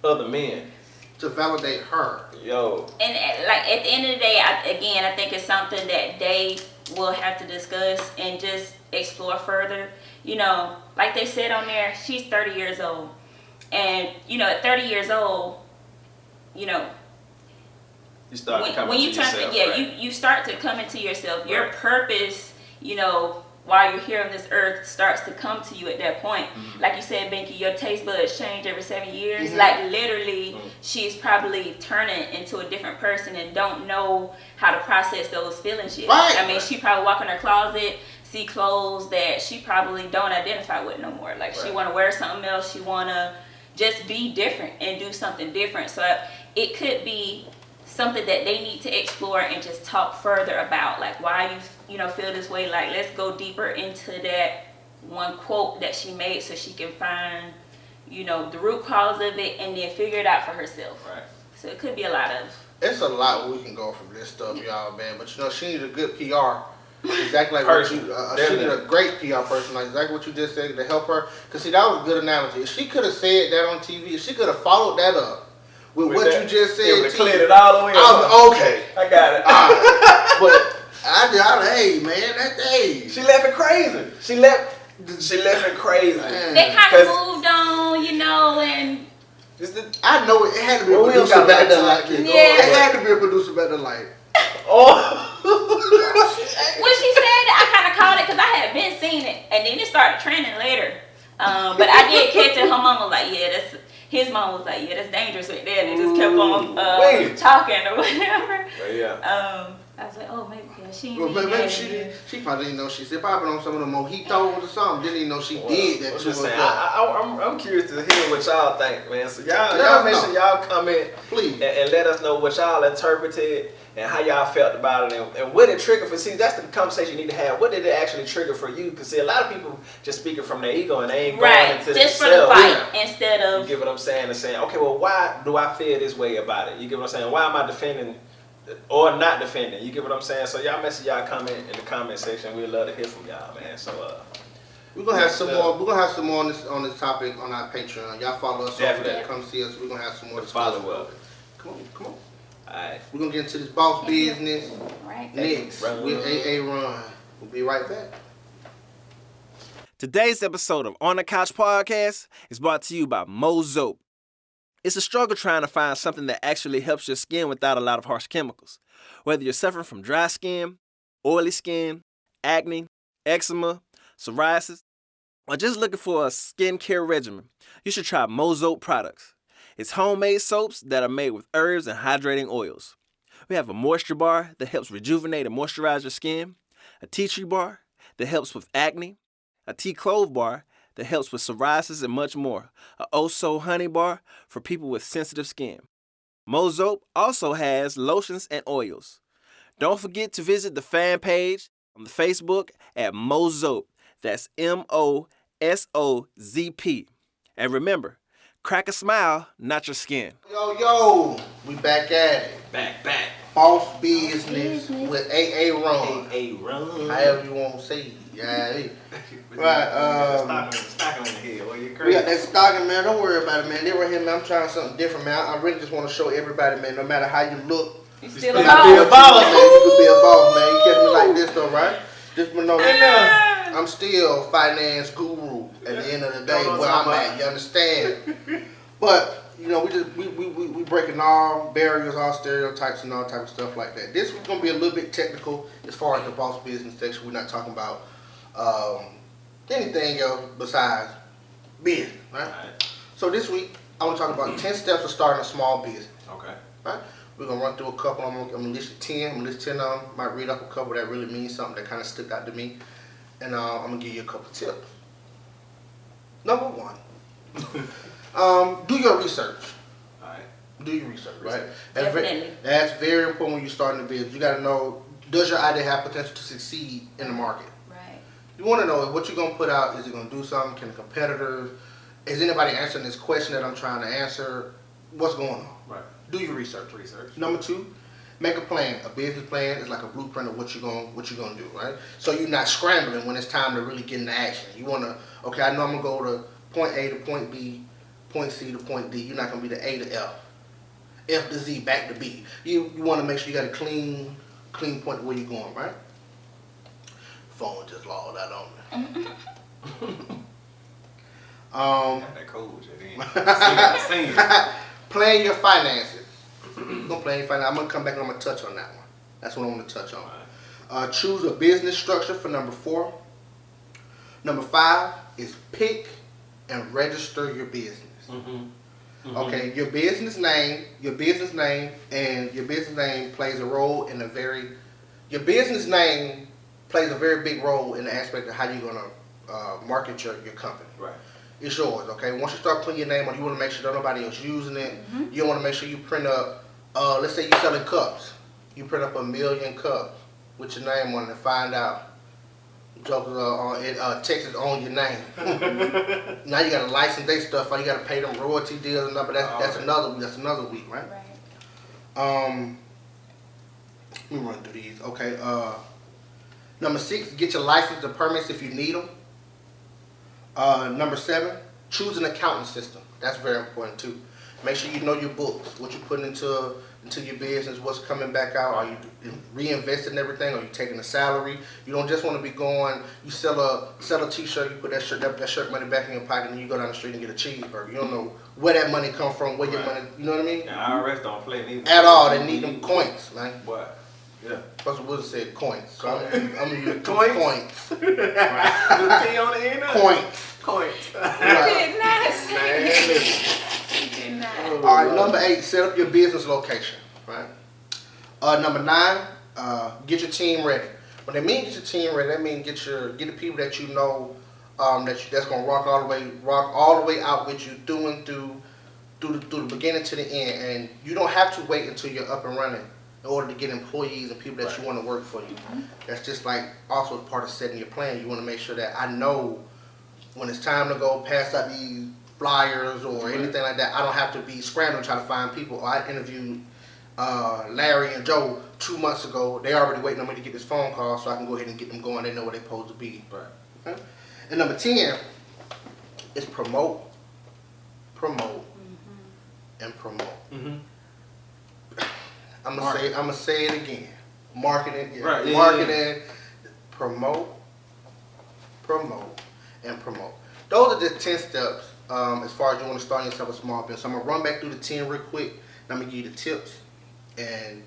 S1: other men.
S2: To validate her.
S1: Yo.
S3: And like at the end of the day, I think it's something that they will have to discuss and just explore further. You know, like they said on there, she's 30 years old. And, you know, at 30 years old, you know,
S1: you start
S3: when you turn yourself, right? you start to come into yourself. Right. Your purpose, you know, while you're here on this earth starts to come to you at that point. Mm-hmm. Like you said, Binky, your taste buds change every 7 years. Mm-hmm. Like literally, she's probably turning into a different person and don't know how to process those feelings yet.
S2: Right.
S3: I mean, she probably walk in her closet, see clothes that she probably don't identify with no more. Like she want to wear something else. She want to just be different and do something different. So it could be something that they need to explore and just talk further about, like why you feel this way. Like let's go deeper into that one quote that she made so she can find, you know, the root cause of it and then figure it out for herself.
S1: Right.
S3: So it could be a lot of.
S2: It's a lot we can go from this stuff, y'all, man. But you know, she needs a good PR. Exactly like what you. She need a great PR person, like exactly what you just said, to help her. Cause see, that was a good analogy. If she could have said that on TV, if she could have followed that up. With what that, you just said,
S1: it would have cleared it all the way
S2: up. Okay,
S1: I got it.
S2: But hey man, that day
S1: she left it crazy. She left it crazy.
S3: They kind of moved on, you know, and
S2: I know it had to be a producer back then. Like it had to be a producer back then. Like
S3: when she said it, I kind of caught it because I had been seeing it, and then it started trending later. But I did catch it. Her mom was like, "Yeah, that's." His mom was like, "Yeah, that's dangerous right there," and they just kept on talking or whatever. I was like, "Oh, maybe she." Well,
S2: maybe she probably didn't know she said probably on some of the mojitos or something. Didn't even know she did that.
S1: Just saying, I'm curious to hear what y'all think, man. So y'all make sure y'all comment,
S2: please,
S1: and let us know what y'all interpreted and how y'all felt about it, and what it triggered for. See, that's the conversation you need to have. What did it actually trigger for you? Because see, a lot of people just speaking from their ego and they ain't going into
S3: just for the fight instead of.
S1: You get what I'm saying? And saying, okay, well, why do I feel this way about it? You get what I'm saying? Why am I defending or not defending? You get what I'm saying? So y'all make sure y'all comment in the comment section. We'd love to hear from y'all, man. So
S2: we're gonna have some more. We're gonna have some more on this topic on our Patreon. Y'all follow us over there. Come see us. We're gonna have some more discussion.
S1: Follow up.
S2: Come on.
S1: Alright.
S2: We're gonna get into this boss business
S3: next
S2: with AA Ron. We'll be right back.
S1: Today's episode of On the Couch Podcast is brought to you by Mozope. It's a struggle trying to find something that actually helps your skin without a lot of harsh chemicals. Whether you're suffering from dry skin, oily skin, acne, eczema, psoriasis, or just looking for a skincare regimen, you should try Mozope products. It's homemade soaps that are made with herbs and hydrating oils. We have a moisture bar that helps rejuvenate and moisturize your skin, a tea tree bar that helps with acne, a tea clove bar that helps with psoriasis and much more, a Oh-So honey bar for people with sensitive skin. Mozope also has lotions and oils. Don't forget to visit the fan page on the Facebook at Mozope. That's MOSOZP. And remember, crack a smile, not your skin.
S2: Yo, we back at it.
S1: Back.
S2: Boss business with AA Run.
S1: AA Run.
S2: However you want to say it. Yeah. Right.
S1: Stocking on the head. Well, you
S2: We
S1: crazy.
S2: got that stocking, man. Don't worry about it, man. They right here, man. I'm trying something different, man. I really just want to show everybody, man. No matter how you look,
S3: You still
S2: you
S3: a
S2: can be a
S3: boss.
S2: boss, man. You can be a boss, man. You catch me like this, though, right? Just know I'm still finance guru at the end of the day where I'm at. You understand? But you know, we breaking all barriers, all stereotypes, and all type of stuff like that. This is gonna be a little bit technical as far as the boss business section. We're not talking about anything else besides business, right? So this week I want to talk about 10 steps of starting a small business.
S1: Okay.
S2: Right? We're gonna run through a couple. I'm gonna list 10. I'm gonna list 10 of them. Might read up a couple that really means something that kind of stuck out to me, and I'm gonna give you a couple tips. Number one. Do your research.
S1: All right.
S2: Do your research, right?
S3: Definitely.
S2: That's very important when you're starting a business. You got to know, does your idea have potential to succeed in the market?
S3: Right.
S2: You want to know what you're going to put out. Is it going to do something? Can the competitors? Is anybody answering this question that I'm trying to answer? What's going on?
S1: Right.
S2: Do your research. Number two, make a plan. A business plan is like a blueprint of what you're going to do, right? So you're not scrambling when it's time to really get into action. You want to, okay, I know I'm going to go to point A to point B, point C to point D. You're not going to be the A to F. F to Z, back to B. You want to make sure you got a clean point where you're going, right? Phone just logged out on me.
S1: That cold shit.
S2: Plan your finances. I'm gonna plan your finances. I'm gonna come back and I'm gonna touch on that one. That's what I want to touch on. Choose a business structure for number 4. Number 5 is pick and register your business. Okay, your business name plays a role in your business name plays a very big role in the aspect of how you're gonna market your company.
S1: Right.
S2: It's yours, okay? Once you start putting your name on it, you want to make sure that nobody else using it. You want to make sure you print up, let's say you're selling cups. You print up 1 million cups with your name on it and find out jokers on Texas own your name. Now you got to license their stuff, or you got to pay them royalty deals and stuff, but that's another week, right? Let me run through these. Okay. Number 6, get your license and permits if you need them. Number 7, choose an accounting system. That's very important too. Make sure you know your books, what you're putting into your business, what's coming back out. Are you reinvesting everything? Are you taking a salary? You don't just want to be going. You sell a t-shirt, you put that shirt money back in your pocket, and you go down the street and get a cheeseburger. You don't know where that money come from, where your money. You know what I mean?
S1: The IRS don't play neither.
S2: At all. They need them coins, man.
S1: What? Yeah.
S2: Professor Woods said coins. So I'm gonna use
S1: Coins?
S2: coins.
S1: With a T on the end of it?
S2: Coins.
S1: Coins.
S2: Right.
S3: Did not say
S1: Man, listen.
S3: did not.
S2: All right, number 8, set up your business location, right? Number 9, get your team ready. When they mean get your team ready, that means get the people that you know that's gonna rock all the way out with you through the beginning to the end. And you don't have to wait until you're up and running in order to get employees and people that you want to work for you. That's just like also part of setting your plan. You want to make sure that I know when it's time to go pass out these flyers or anything like that, I don't have to be scrambling trying to find people. I interviewed Larry and Joe 2 months ago. They already waiting on me to get this phone call so I can go ahead and get them going. They know where they're supposed to be.
S1: Right.
S2: Okay? And number 10 is promote, and promote. I'm gonna say it again. Marketing,
S1: Right,
S2: marketing, promote, and promote. Those are the 10 steps as far as you want to start yourself a small business. So I'm gonna run back through the 10 real quick. And I'm gonna give you the tips, and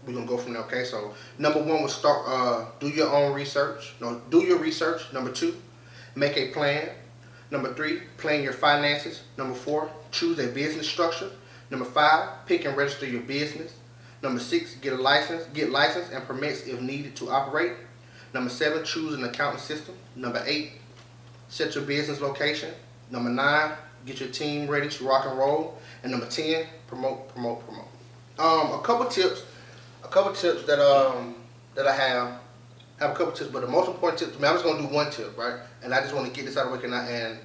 S2: we're gonna go from there. Okay. So number 1 was start. Do your own research. No, do your research. Number 2, make a plan. Number 3, plan your finances. Number 4, choose a business structure. Number 5, pick and register your business. Number 6, get license and permits if needed to operate. Number 7, choose an accounting system. Number 8, set your business location. Number 9, get your team ready to rock and roll. And number 10, promote. A couple tips that I have have a couple tips, but the most important tip to me, I'm just gonna do one tip, right? And I just want to get this out of the way, and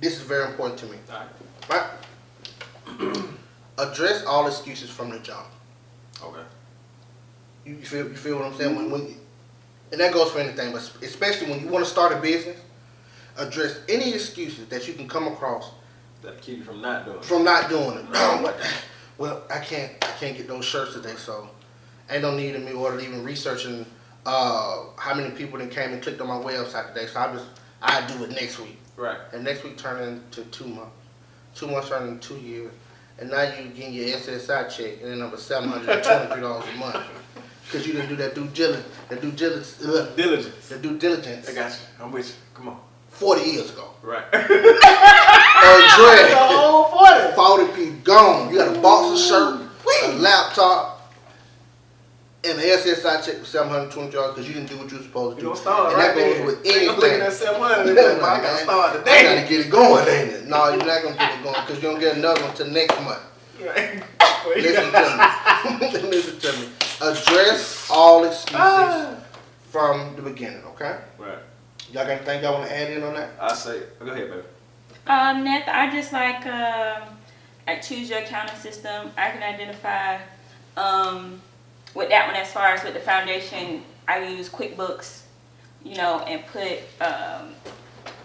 S2: this is very important to me, right? Address all excuses from the jump.
S1: Okay.
S2: You feel what I'm saying? When and that goes for anything, but especially when you want to start a business, address any excuses that you can come across
S1: that keep you from not doing it.
S2: Well, I can't get those shirts today, so ain't no need in me or even researching how many people that came and clicked on my website today. So I do it next week.
S1: Right.
S2: And next week turned into 2 months. 2 months turned into 2 years. And now you getting your SSI check and then over $723 a month. Because you didn't do that due diligence.
S1: Diligence.
S2: The due diligence.
S1: I got you. I'm with you. Come on.
S2: 40 years ago.
S1: Right.
S2: Address.
S1: Oh,
S2: 40 feet gone. You got a boxer shirt, a laptop, and an SSI check for $720 because you didn't do what you were supposed to do.
S1: You don't start
S2: and
S1: right
S2: that goes
S1: there.
S2: with
S1: You
S2: anything.
S1: ain't gonna look at that 700. I gotta start today.
S2: I gotta get it going, ain't it? No, you're not gonna get it going because you don't get another one till next month.
S1: Right.
S2: Listen to me. Listen to me. Address all excuses from the beginning, okay?
S1: Right.
S2: Y'all got anything y'all want to add in on that?
S1: I say, go ahead, baby.
S3: Neth, I just like choose your accounting system. I can identify with that one as far as with the foundation. I use QuickBooks, and put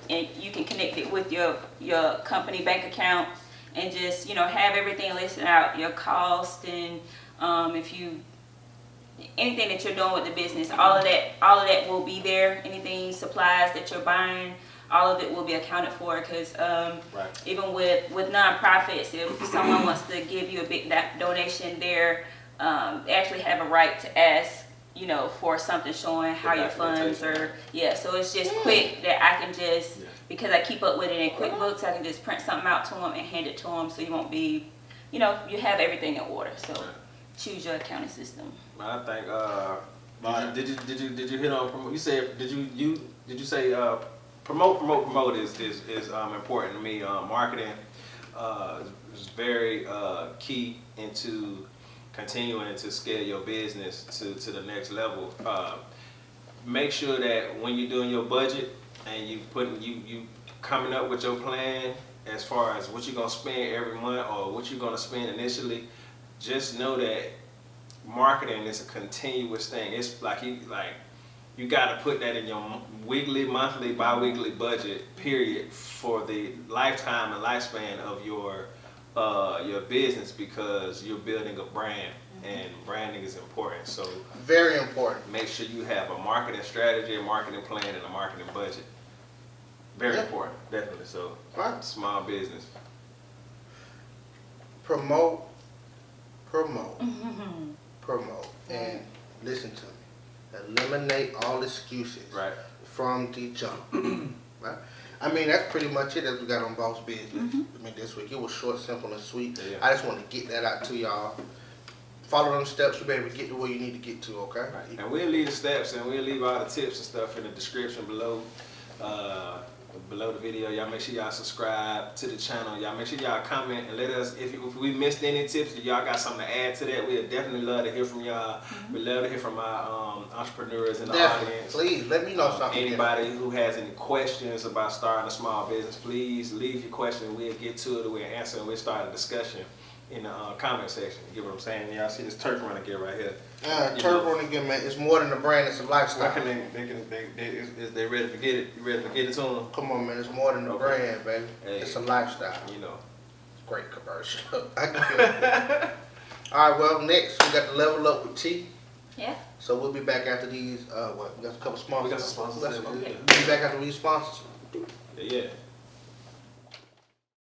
S3: and you can connect it with your company bank account and just have everything listed out, your cost and if you anything that you're doing with the business, all of that will be there. Anything supplies that you're buying, all of it will be accounted for. Because even with nonprofits, if someone wants to give you a big donation, they actually have a right to ask, for something showing how your funds are. So it's just quick that I can just because I keep up with it in QuickBooks, I can just print something out to them and hand it to them, so you won't be, you have everything in order. So choose your accounting system.
S1: I think did you hit on promote? You said did you say promote is important to me. Marketing is very key into continuing to scale your business to the next level. Make sure that when you're doing your budget and you coming up with your plan as far as what you're gonna spend every month or what you're gonna spend initially, just know that marketing is a continuous thing. It's like you got to put that in your weekly, monthly, bi-weekly budget period for the lifetime and lifespan of your business, because you're building a brand and branding is important. So
S2: very important.
S1: Make sure you have a marketing strategy, a marketing plan, and a marketing budget. Very important, definitely. So small business. Promote,
S2: and listen to me. Eliminate all excuses from the jump. Right? I mean, that's pretty much it that we got on Boss Business. I mean, this week it was short, simple, and sweet. I just want to get that out to y'all. Follow them steps, you'll be able to get to where you need to get to, okay?
S1: And we'll leave the steps and we'll leave all the tips and stuff in the description below. Below the video. Y'all make sure y'all subscribe to the channel. Y'all make sure y'all comment and let us, if we missed any tips, if y'all got something to add to that, we'd definitely love to hear from y'all. We'd love to hear from our entrepreneurs in the audience.
S2: Please let me know something.
S1: Anybody who has any questions about starting a small business, please leave your question. We'll get to it, we'll answer, and we'll start a discussion in the comment section. You get what I'm saying? Y'all see this turkey running gear right here.
S2: Turkey running gear, man. It's more than a brand, it's a lifestyle.
S1: They ready to get it? You ready to get it to them?
S2: Come on, man. It's more than a brand, baby.
S1: Hey,
S2: it's a lifestyle.
S1: It's
S2: a great commercial. I can feel it. All right, well, next we got the Level Up with T.
S3: Yeah.
S2: So we'll be back after these. We got a couple sponsors.
S1: We got some sponsors.
S2: We'll be back after these sponsors.
S1: Yeah.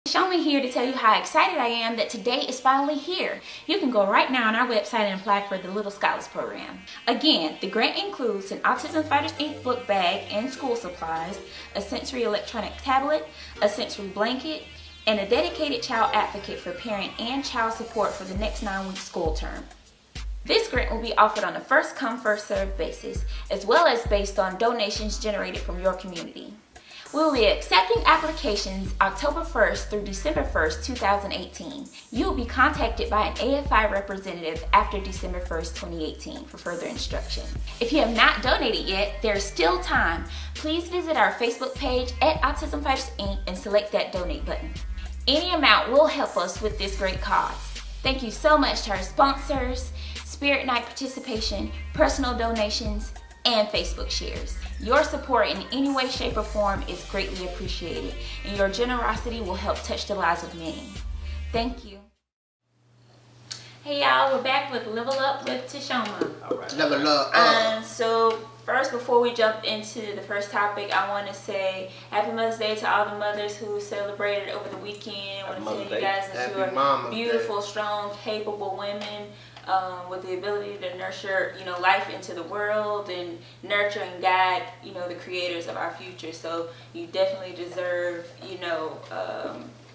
S4: Showing here to tell you how excited I am that today is finally here. You can go right now on our website and apply for the Little Scholars Program. Again, the grant includes an Autism Fighters Inc. book bag and school supplies, a sensory electronic tablet, a sensory blanket, and a dedicated child advocate for parent and child support for the next 9-week school term. This grant will be offered on a first-come, first-served basis, as well as based on donations generated from your community. We'll be accepting applications October 1st through December 1st, 2018. You will be contacted by an AFI representative after December 1st, 2018 for further instruction. If you have not donated yet, there is still time. Please visit our Facebook page at Autism Fighters Inc. and select that donate button. Any amount will help us with this great cause. Thank you so much to our sponsors, Spirit Night participation, personal donations, and Facebook shares. Your support in any way, shape, or form is greatly appreciated, and your generosity will help touch the lives of many. Thank you. Hey y'all, we're back with Level Up with Tashoma.
S1: All right.
S2: Level up.
S4: So first, before we jump into the first topic, I want to say Happy Mother's Day to all the mothers who celebrated over the weekend. I want to tell you guys that
S2: Happy
S4: you're
S2: Mama's
S4: beautiful, strong, capable women. With the ability to nurture, life into the world and nurture and guide, the creators of our future. So you definitely deserve,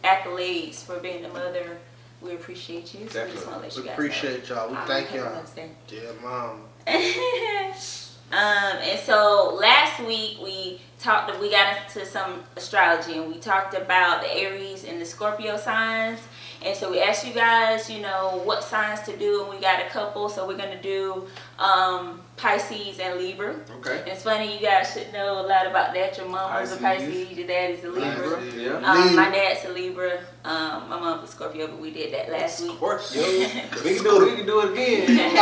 S4: accolades for being a mother. We appreciate you. So we just want to let you
S2: We
S4: guys
S2: appreciate y'all. We thank
S4: Happy
S2: y'all.
S4: Mother's Day.
S2: Dear mom.
S4: And so last week we got into some astrology and we talked about the Aries and the Scorpio signs. And so we asked you guys, what signs to do, and we got a couple. So we're gonna do Pisces and Libra.
S1: Okay.
S4: And it's funny, you guys should know a lot about that. Your mom was a Pisces, your dad is a Libra.
S1: Yeah.
S4: My dad's a Libra. My mom's a Scorpio, but we did that last week.
S1: Scorpio. We can do it again.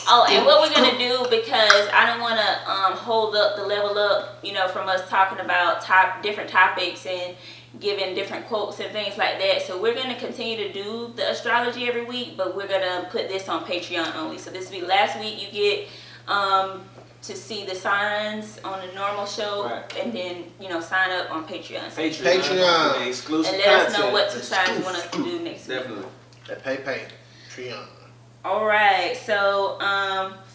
S4: Oh, and what we're gonna do, because I don't want to hold up the level up, from us talking about different topics and giving different quotes and things like that. So we're gonna continue to do the astrology every week, but we're gonna put this on Patreon only. So this will be last week. You get to see the signs on the normal show,
S1: right,
S4: and then sign up on Patreon.
S2: Patreon.
S1: Exclusive
S4: and let us know
S1: content.
S4: what two signs you want us to do next week.
S1: Definitely.
S2: That Patreon.
S4: All right, so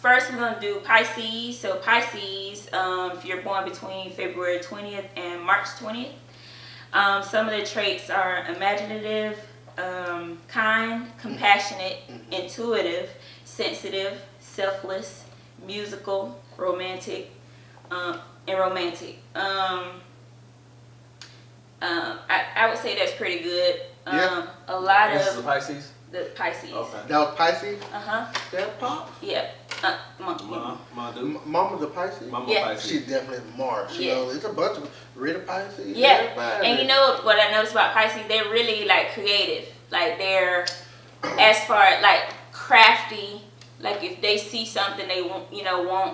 S4: first we're going to do Pisces. So Pisces, if you're born between February 20th and March 20th, some of the traits are imaginative, kind, compassionate, intuitive, sensitive, selfless, musical, romantic, and romantic. I would say that's pretty good.
S2: Yeah.
S4: A lot
S1: This is
S4: of
S1: the Pisces?
S4: the Pisces.
S1: Okay.
S2: That was Pisces?
S1: That pop?
S4: Yeah.
S2: Mama's a Pisces?
S4: Yeah.
S1: Mama Pisces.
S2: She's definitely Mars.
S4: Yeah.
S2: It's a bunch of Rita Pisces.
S4: Yeah.
S2: Everybody.
S4: And you know what I noticed about Pisces? They're really creative. They're as far crafty. If they see something they want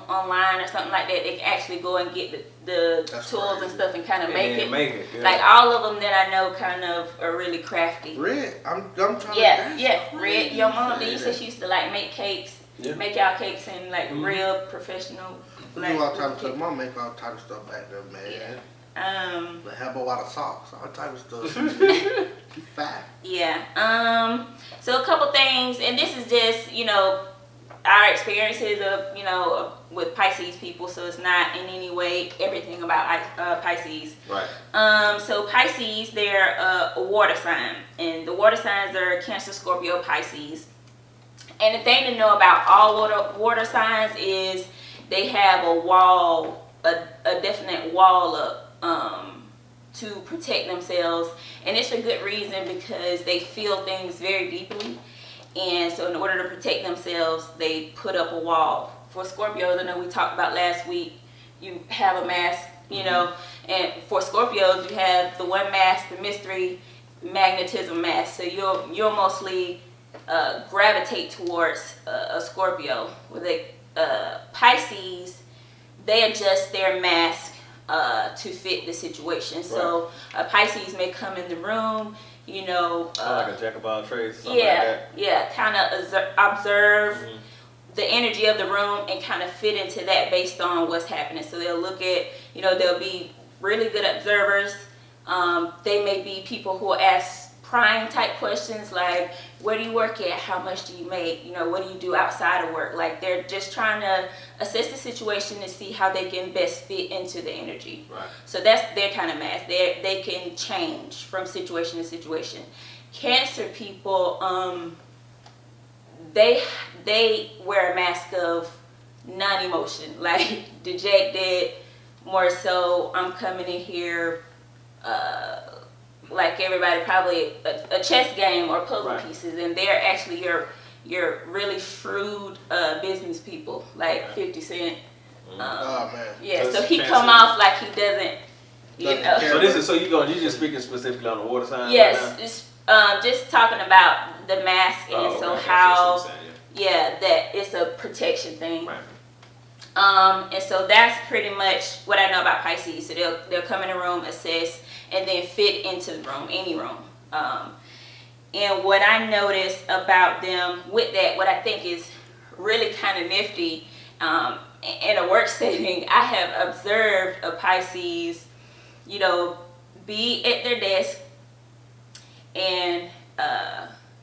S4: online or something like that, they can actually go and get the tools and stuff and kind of make it.
S1: Yeah.
S4: All of them that I know kind of are really crafty.
S2: Red. I'm trying to.
S4: Yeah. Red. Your mom, you said she used to make cakes, make y'all cakes and real professional.
S2: We do all type of stuff. Mom make all type of stuff back there, man.
S4: Yeah.
S2: Like have a lot of socks, all type of stuff. She's fat.
S4: Yeah. So a couple things, and this is just our experiences of with Pisces people, so it's not in any way everything about Pisces.
S1: Right.
S4: So Pisces, they're a water sign, and the water signs are Cancer, Scorpio, Pisces. And the thing to know about all water signs is they have a wall, a definite wall up to protect themselves, and it's a good reason because they feel things very deeply. And so in order to protect themselves, they put up a wall. For Scorpios, I know we talked about last week, you have a mask, and for Scorpios, you have the one mask, the mystery magnetism mask. So you'll mostly gravitate towards a Scorpio. With Pisces, they adjust their mask to fit the situation. So Pisces may come in the room, like
S1: a jack of all trades or something like that.
S4: Yeah, kind of observe the energy of the room and kind of fit into that based on what's happening. So they'll look at, they'll be really good observers. They may be people who will ask prying type questions like, where do you work at? How much do you make? What do you do outside of work? They're just trying to assess the situation and see how they can best fit into the energy.
S1: Right.
S4: So that's their kind of mask. They can change from situation to situation. Cancer people, they wear a mask of non-emotion, dejected,
S3: more so I'm coming in here like everybody, probably a chess game or puzzle
S1: Right.
S3: pieces, and they're actually your really shrewd business people, like
S1: Okay.
S3: 50 Cent.
S2: Oh man.
S3: Yeah, so
S1: Doesn't
S3: he
S1: fancy.
S3: come off like he doesn't, you
S2: Doesn't
S3: know.
S2: care.
S1: So this is you just speaking specifically on the water sign.
S3: Yes,
S1: Right now?
S3: it's just talking about the mask, and
S1: Oh,
S3: so
S1: okay.
S3: how,
S1: That's what you're saying,
S3: yeah, that it's a protection thing.
S1: yeah. Right.
S3: And so that's pretty much what I know about Pisces. So they'll come in a room, assess, and then fit into the room, any room. And what I noticed about them with that, what I think is really kind of nifty, in a work setting, I have observed a Pisces, you know, be at their desk, and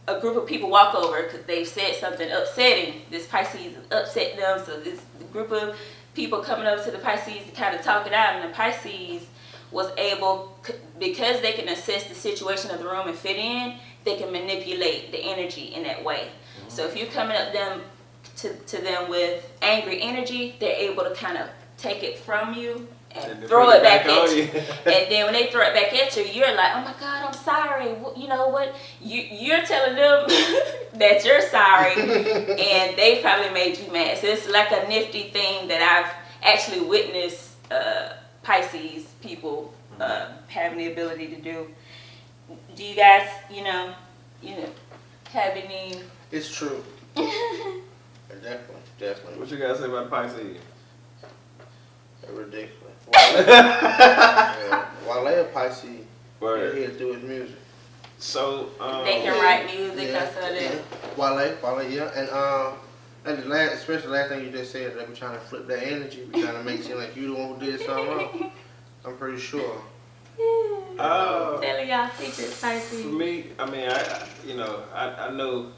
S3: a group of people walk over because they've said something upsetting. This Pisces upset them, so this group of people coming up to the Pisces to kind of talk it out, and the Pisces was able, because they can assess the situation of the room and fit in, they can manipulate the energy in that way. So if you're coming up to them with angry energy, they're able to kind of take it from you and throw it back at you. And then when they throw it back at you, you're like, oh my God, I'm sorry. You know what? You're telling them that you're sorry, and they probably made you mad. So it's like a nifty thing that I've actually witnessed Pisces people having the ability to do. Do you guys, you know, have any?
S2: It's true. Definitely.
S1: What you guys say about Pisces?
S2: They're ridiculous. Wale Pisces.
S1: Word.
S2: He'll do his music.
S1: So
S3: They can write music,
S2: Yeah,
S3: that's what it is.
S2: Wale, yeah. And the last, especially the last thing you just said, they be trying to flip that energy, be trying to make it seem like you the one who did something wrong. I'm pretty sure.
S3: Telling y'all secrets,
S1: for
S3: Pisces.
S1: me, I mean, I know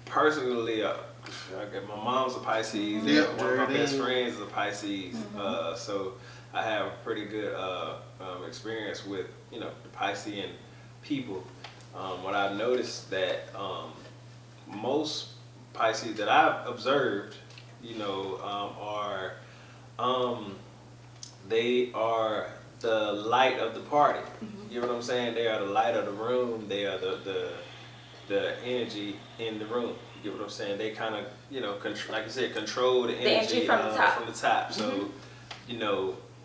S1: personally. I get my mom's a Pisces.
S2: Yeah,
S1: one of my best
S2: Jordan.
S1: friends is a Pisces. So I have a pretty good experience with the Piscean people. What I've noticed that most Pisces that I've observed, are they are the light of the party. You know what I'm saying? They are the light of the room. They are the energy in the room. You get what I'm saying? They kind of, like you said, control the energy
S3: from the top.
S1: From the top. So,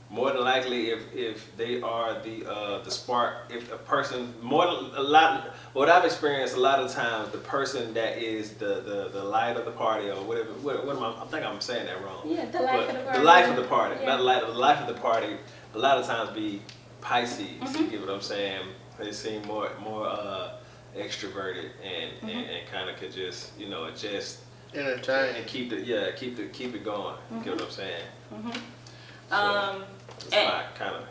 S1: more than likely, if they are the spark, if a person what I've experienced a lot of times, the person that is the light of the party or whatever. What am I think I'm saying that wrong.
S3: Yeah, the life of the party.
S1: The life of the party,
S3: Yeah.
S1: not the light of the life of the party. A lot of times be Pisces. You get what I'm saying? They seem more extroverted and kind of could just adjust
S2: Entertaining.
S1: and keep it going. You get what I'm saying? It's
S3: and-
S1: not kind of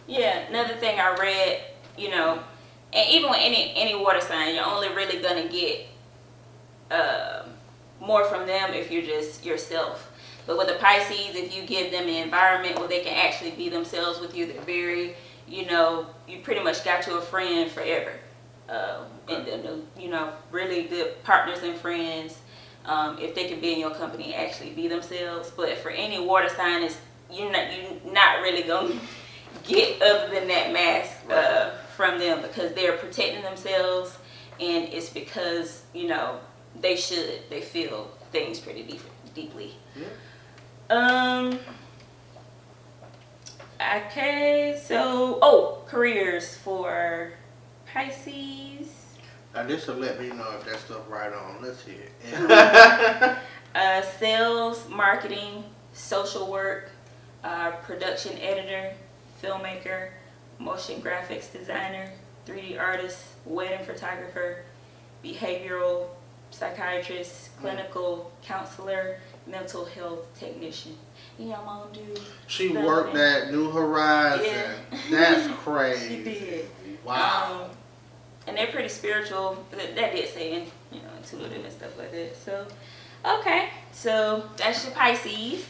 S3: Yeah, another thing I read, and even with any water sign, you're only really gonna get more from them if you're just yourself. But with the Pisces, if you give them an environment where they can actually be themselves with you, they're very, you pretty much got you a friend forever. And then, really good partners and friends, if they can be in your company and actually be themselves. But for any water sign, you're not really gonna get other than that mask from them, because they're protecting themselves, and it's because they feel things pretty deeply.
S2: Yeah.
S3: Okay, so careers for Pisces.
S2: Now this will let me know if that stuff right on. Let's hear it. Yeah.
S3: Sales, marketing, social work, production editor, filmmaker, motion graphics designer, 3D artist, wedding photographer, behavioral psychiatrist, clinical counselor, mental health technician. Mom do.
S2: She
S3: stuff
S2: worked
S3: in-
S2: at New Horizon.
S3: Yeah.
S2: That's crazy.
S3: She did.
S2: Wow.
S3: And they're pretty spiritual. That did say, intuitive and stuff like that. So, okay. So that's your Pisces.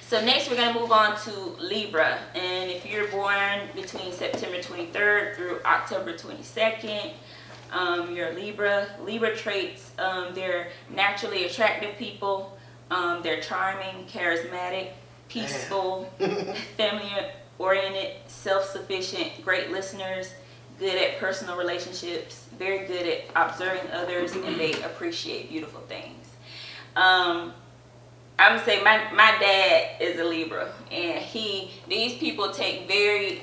S3: So next we're going to move on to Libra. And if you're born between September 23rd through October 22nd, you're Libra. Libra traits, they're naturally attractive people. They're charming, charismatic, peaceful, family-oriented, self-sufficient, great listeners, good at personal relationships, very good at observing others, and they appreciate beautiful things. I'm gonna say my dad is a Libra, and these people take very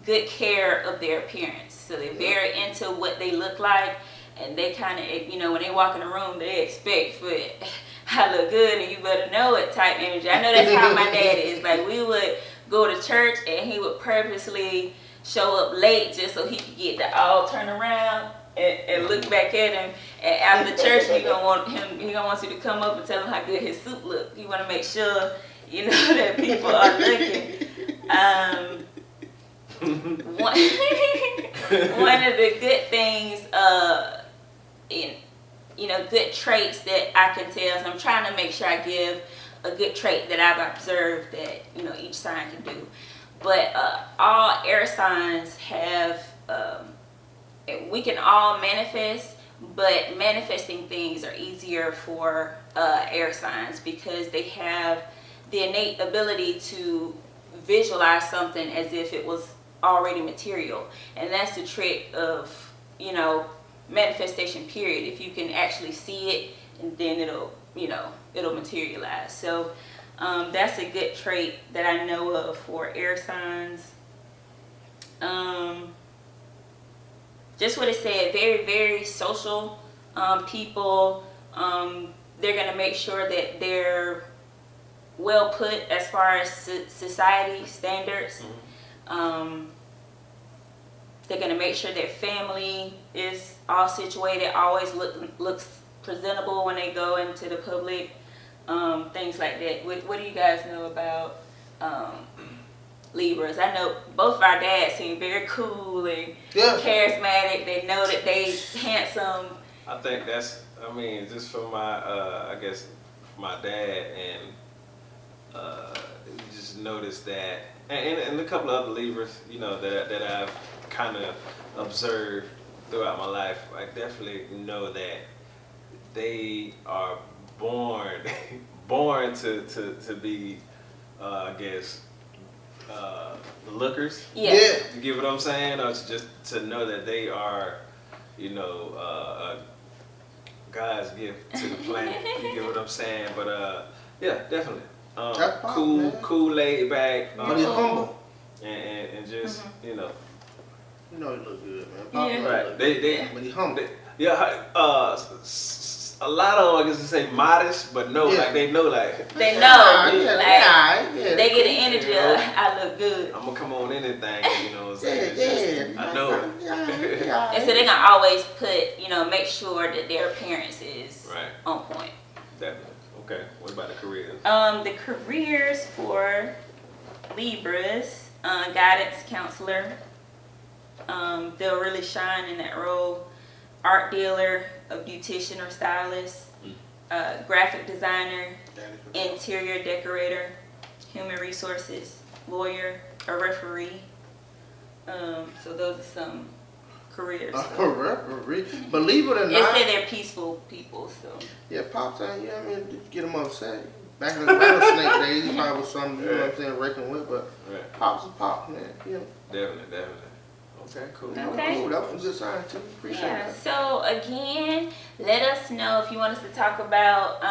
S3: good care of their appearance. So they're very into what they look like, and they kind of, you know, when they walk in the room, they expect for I look good and you better know it type energy. I know that's how my dad is. Like, we would go to church and he would purposely show up late just so he could get to all turn around and look back at him. And after church, he gonna want you to come up and tell him how good his suit look. He want to make sure, you know, that people are looking. One of the good things, good traits that I can tell. So I'm trying to make sure I give a good trait that I've observed that, you know, each sign can do. But all air signs have, we can all manifest, but manifesting things are easier for air signs because they have the innate ability to visualize something as if it was already material. And that's the trick of, you know, manifestation period. If you can actually see it, and then it'll materialize. So that's a good trait that I know of for air signs. Just what it said, very, very social people. They're going to make sure that they're well put as far as society standards. They're going to make sure their family is all situated, always looks presentable when they go into the public, things like that. What do you guys know about Libras? I know both of our dads seem very cool and charismatic. They know that they handsome.
S1: I think that's, just from my, my dad, and you just noticed that, and a couple of other Libras, you know, that I've kind of observed throughout my life. I definitely know that they are born to be, lookers.
S3: Yeah.
S1: You get what I'm saying? Or just to know that they are, you know, God's gift to the planet. You get what I'm saying? But yeah, definitely. Cool, laid back.
S2: But he's humble.
S1: And just, you know.
S2: You know he look good, man.
S3: Yeah.
S1: Right.
S2: But he's humble.
S1: A lot of them, I guess to say modest, but no, like they know, like
S3: they know, they get the energy.
S1: You know?
S3: I look good.
S1: I'm gonna come on anything, you know what I'm saying? I know it.
S3: And so they're gonna always put, you know, make sure that their appearance is on point.
S1: Definitely. Okay. What about the careers?
S3: The careers for Libras, guidance counselor. They'll really shine in that role. Art dealer, a beautician or stylist, graphic designer, interior decorator, human resources, lawyer, a referee. So those are some careers.
S2: A referee? Believe it or
S3: They
S2: not.
S3: say they're peaceful people, so.
S2: Yeah, Pop's saying, you know what I mean? Get them upset. Back in the rattlesnake days, he probably was something, you know what I'm saying, reckon with, but Pop's a Pop, man. You know.
S1: Definitely. Okay, cool.
S3: Okay.
S2: Cool. That was a good sign, too. Appreciate that.
S3: So again, let us know if you want us to talk about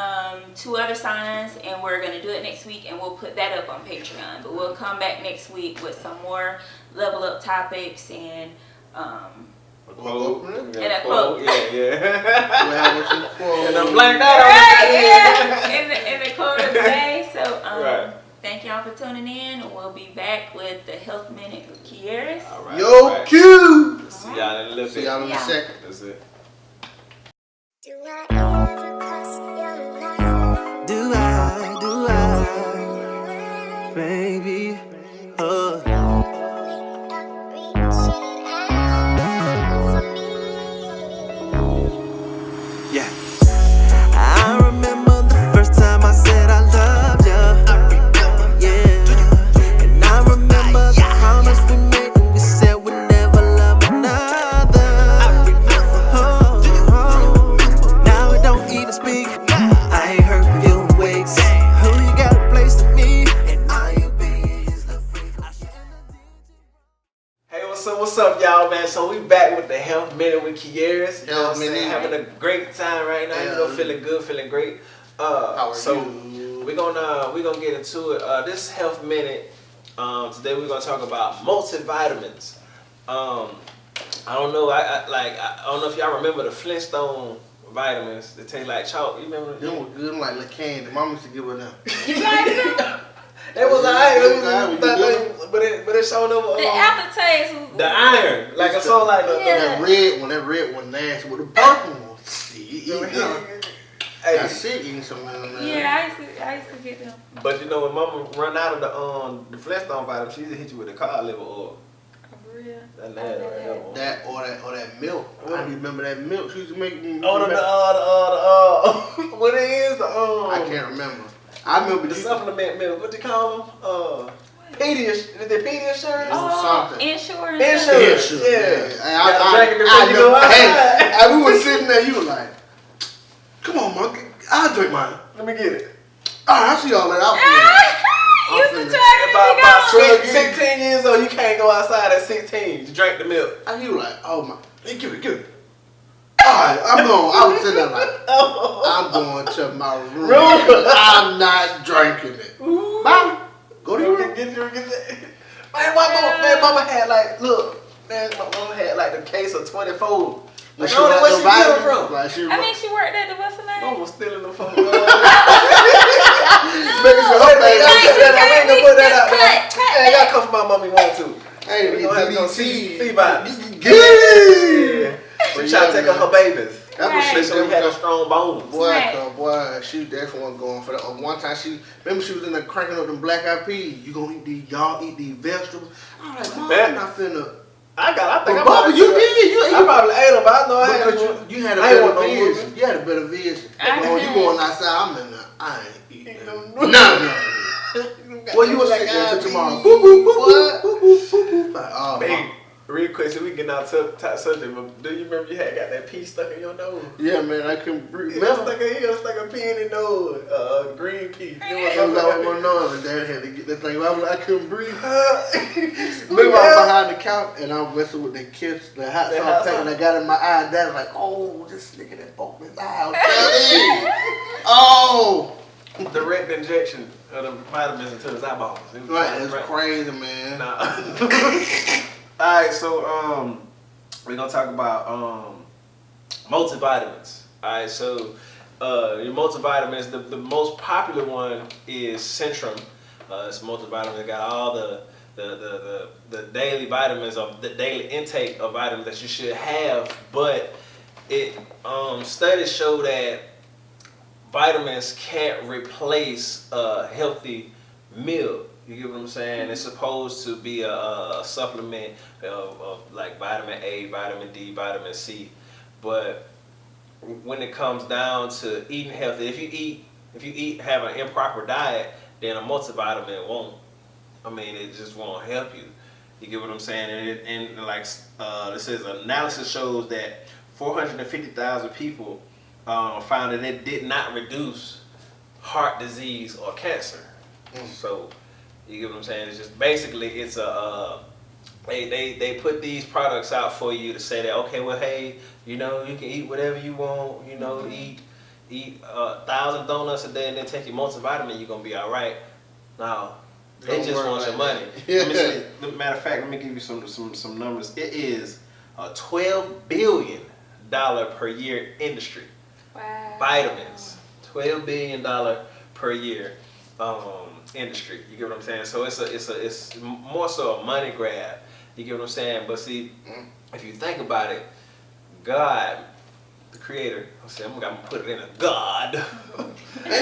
S3: 2 other signs, and we're going to do it next week, and we'll put that up on Patreon. But we'll come back next week with some more level up topics and
S1: A quote.
S3: And a quote.
S1: Yeah.
S2: We'll have some quotes.
S1: And I'm blanked out.
S3: in the quote of the day. So thank y'all for tuning in, and we'll be back with the Health Minute with Kieris.
S1: All right.
S2: Yo, Q!
S1: See y'all in a little bit.
S2: See y'all in a second.
S1: That's it.
S5: Do I ever cross your mind? Do I, baby? Yeah. I remember the first time I said I loved you. Yeah. And I remember the promise we made when we said we'd never love another. Oh.
S1: So what's up, y'all, man? So we back with the Health Minute with Kieris. You know what I'm saying? Having a great time right now. You know, feeling good, feeling great.
S2: How are
S1: so
S2: you?
S1: we're gonna get into it. This Health Minute. Today we're gonna talk about multivitamins. I don't know. I don't know if y'all remember the Flintstone vitamins. They taste like chalk. You remember?
S2: Them were good, like La Candy. Mama used to give her them.
S3: You like them?
S1: It was alright, but it showed them
S3: The aftertaste was
S1: the iron, like it's so like the
S3: Yeah.
S2: That red one nasty with the purple one.
S1: Hey,
S2: I sick eating some of them.
S3: Yeah, I used to get them.
S1: but you know when Mama run out of the Flintstone vitamins, she just hit you with the cod liver oil.
S3: For real.
S1: That nasty right there.
S2: That or that milk. I remember that milk she used to make me.
S1: Oh, what it is the
S2: I can't remember. I remember
S1: the
S2: you.
S1: supplement milk. What they call them? Pediasure. Is it Pediasure?
S2: Oh, something.
S3: Insurance.
S1: Insurance.
S2: Yeah.
S1: Yeah. You gotta drink it before you go
S2: know.
S1: outside.
S2: Hey, we were sitting there. You were like, "Come on, monkey. I'll drink mine."
S1: Let me get it.
S2: All right, I see y'all later.
S3: You used to try to
S1: About
S3: go.
S1: 16 years old, you can't go outside at 16. You drank the milk.
S2: And you were like, "Oh my, hey, give it." All right, I'm going. I was sitting there like, I'm going to my room. I'm not drinking it. Bye. Go to your room.
S1: Get it. Man, mama had like, look, man, my mama had like the case of 24. Like, I don't know where she get them from.
S2: Like,
S3: I mean, she worked at the what's her name?
S1: Mama was stealing them from
S2: Making sure her
S1: I
S2: baby-
S1: ain't gonna put that out there.
S3: Cut
S1: Hey, y'all come from my mommy one too.
S2: Hey,
S1: We gonna have to go
S2: DDT.
S1: see vibes.
S2: Get it.
S1: She trying to take her babies.
S2: That was
S3: Right.
S2: shit.
S1: So we had a strong bones.
S2: Boy, she definitely wasn't going for that. One time she was in there cranking up them black eyed peas. Y'all eat these vegetables. I'm like, Mom, I'm not finna.
S1: I think
S2: But Bubba, you did.
S1: I probably ate them, but I know I had
S2: Because
S1: one.
S2: you had a
S1: I ain't
S2: better
S1: want no
S2: vision. You had a better vision.
S3: I
S2: When you
S3: had-
S2: going outside, I'm in there. I ain't eating
S1: no
S2: them. No. Well, you was sitting there until tomorrow. Boop, boop, boop, boop, boop, boop, boop, boop. Like, oh,
S1: Hey, real quick, so we get out to subject, but do you remember you had got that pea stuck in your nose?
S2: yeah, man, I couldn't breathe.
S1: He was stuck a pea in his nose, green pea.
S2: I was out with my nose, and Dad had to get that thing. I couldn't breathe.
S1: Look,
S2: Look, I was behind the couch, and I'm messing with the kids, the hot
S1: The
S2: sauce
S1: hot
S2: pack,
S1: sauce.
S2: and I got in my eye. Dad was like, "Oh, this nigga that broke his eye." Oh,
S1: direct injection of the vitamins into his eyeballs. It was
S2: right, that's
S1: right.
S2: crazy, man.
S1: Nah. Alright, so we're gonna talk about multivitamins. Alright, so your multivitamins, the most popular one is Centrum. It's a multivitamin that got all the daily vitamins of the daily intake of vitamins that you should have, but it studies show that vitamins can't replace a healthy meal. You get what I'm saying? It's supposed to be a supplement of like vitamin A, vitamin D, vitamin C. But when it comes down to eating healthy, if you have an improper diet, then a multivitamin won't. I mean, it just won't help you. You get what I'm saying? And this says analysis shows that 450,000 people found that it did not reduce heart disease or cancer. So you get what I'm saying? It's just basically it's they put these products out for you to say that, okay, well, hey, you know, you can eat whatever you want, you know, eat 1,000 donuts a day and then take your multivitamin, you're gonna be all right. Now they
S2: Don't
S1: just
S2: worry
S1: want your
S2: about
S1: money.
S2: that.
S1: Let me say, matter of fact, let me give you some numbers. It is a $12 billion per year industry.
S3: Wow.
S1: Vitamins, $12 billion per year industry. You get what I'm saying? So it's more so a money grab. You get what I'm saying? But see, if you think about it, God, the Creator, I'm gonna put it in a God.
S2: The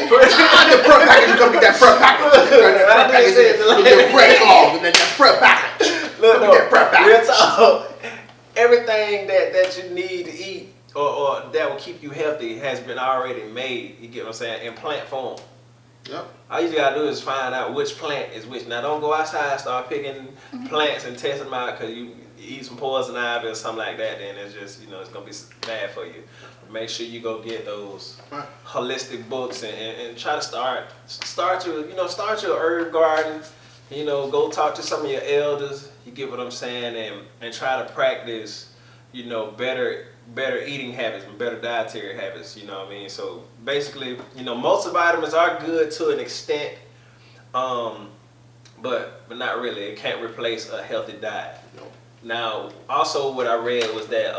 S2: prep package, you come get that prep package. The prep call, and then that prep package.
S1: Look,
S2: that prep package.
S1: real talk. Everything that you need to eat or that will keep you healthy has been already made. You get what I'm saying? In plant form.
S2: Yep.
S1: All you gotta do is find out which plant is which. Now don't go outside and start picking plants and testing them out because you eat some poison ivy or something like that. Then it's just, it's gonna be bad for you. Make sure you go get those holistic books and try to start your herb garden. Go talk to some of your elders. You get what I'm saying, and try to practice, you know, better eating habits, better dietary habits. You know what I mean? So basically, you know, multivitamins are good to an extent, but not really. It can't replace a healthy diet.
S2: No.
S1: Now, also what I read was that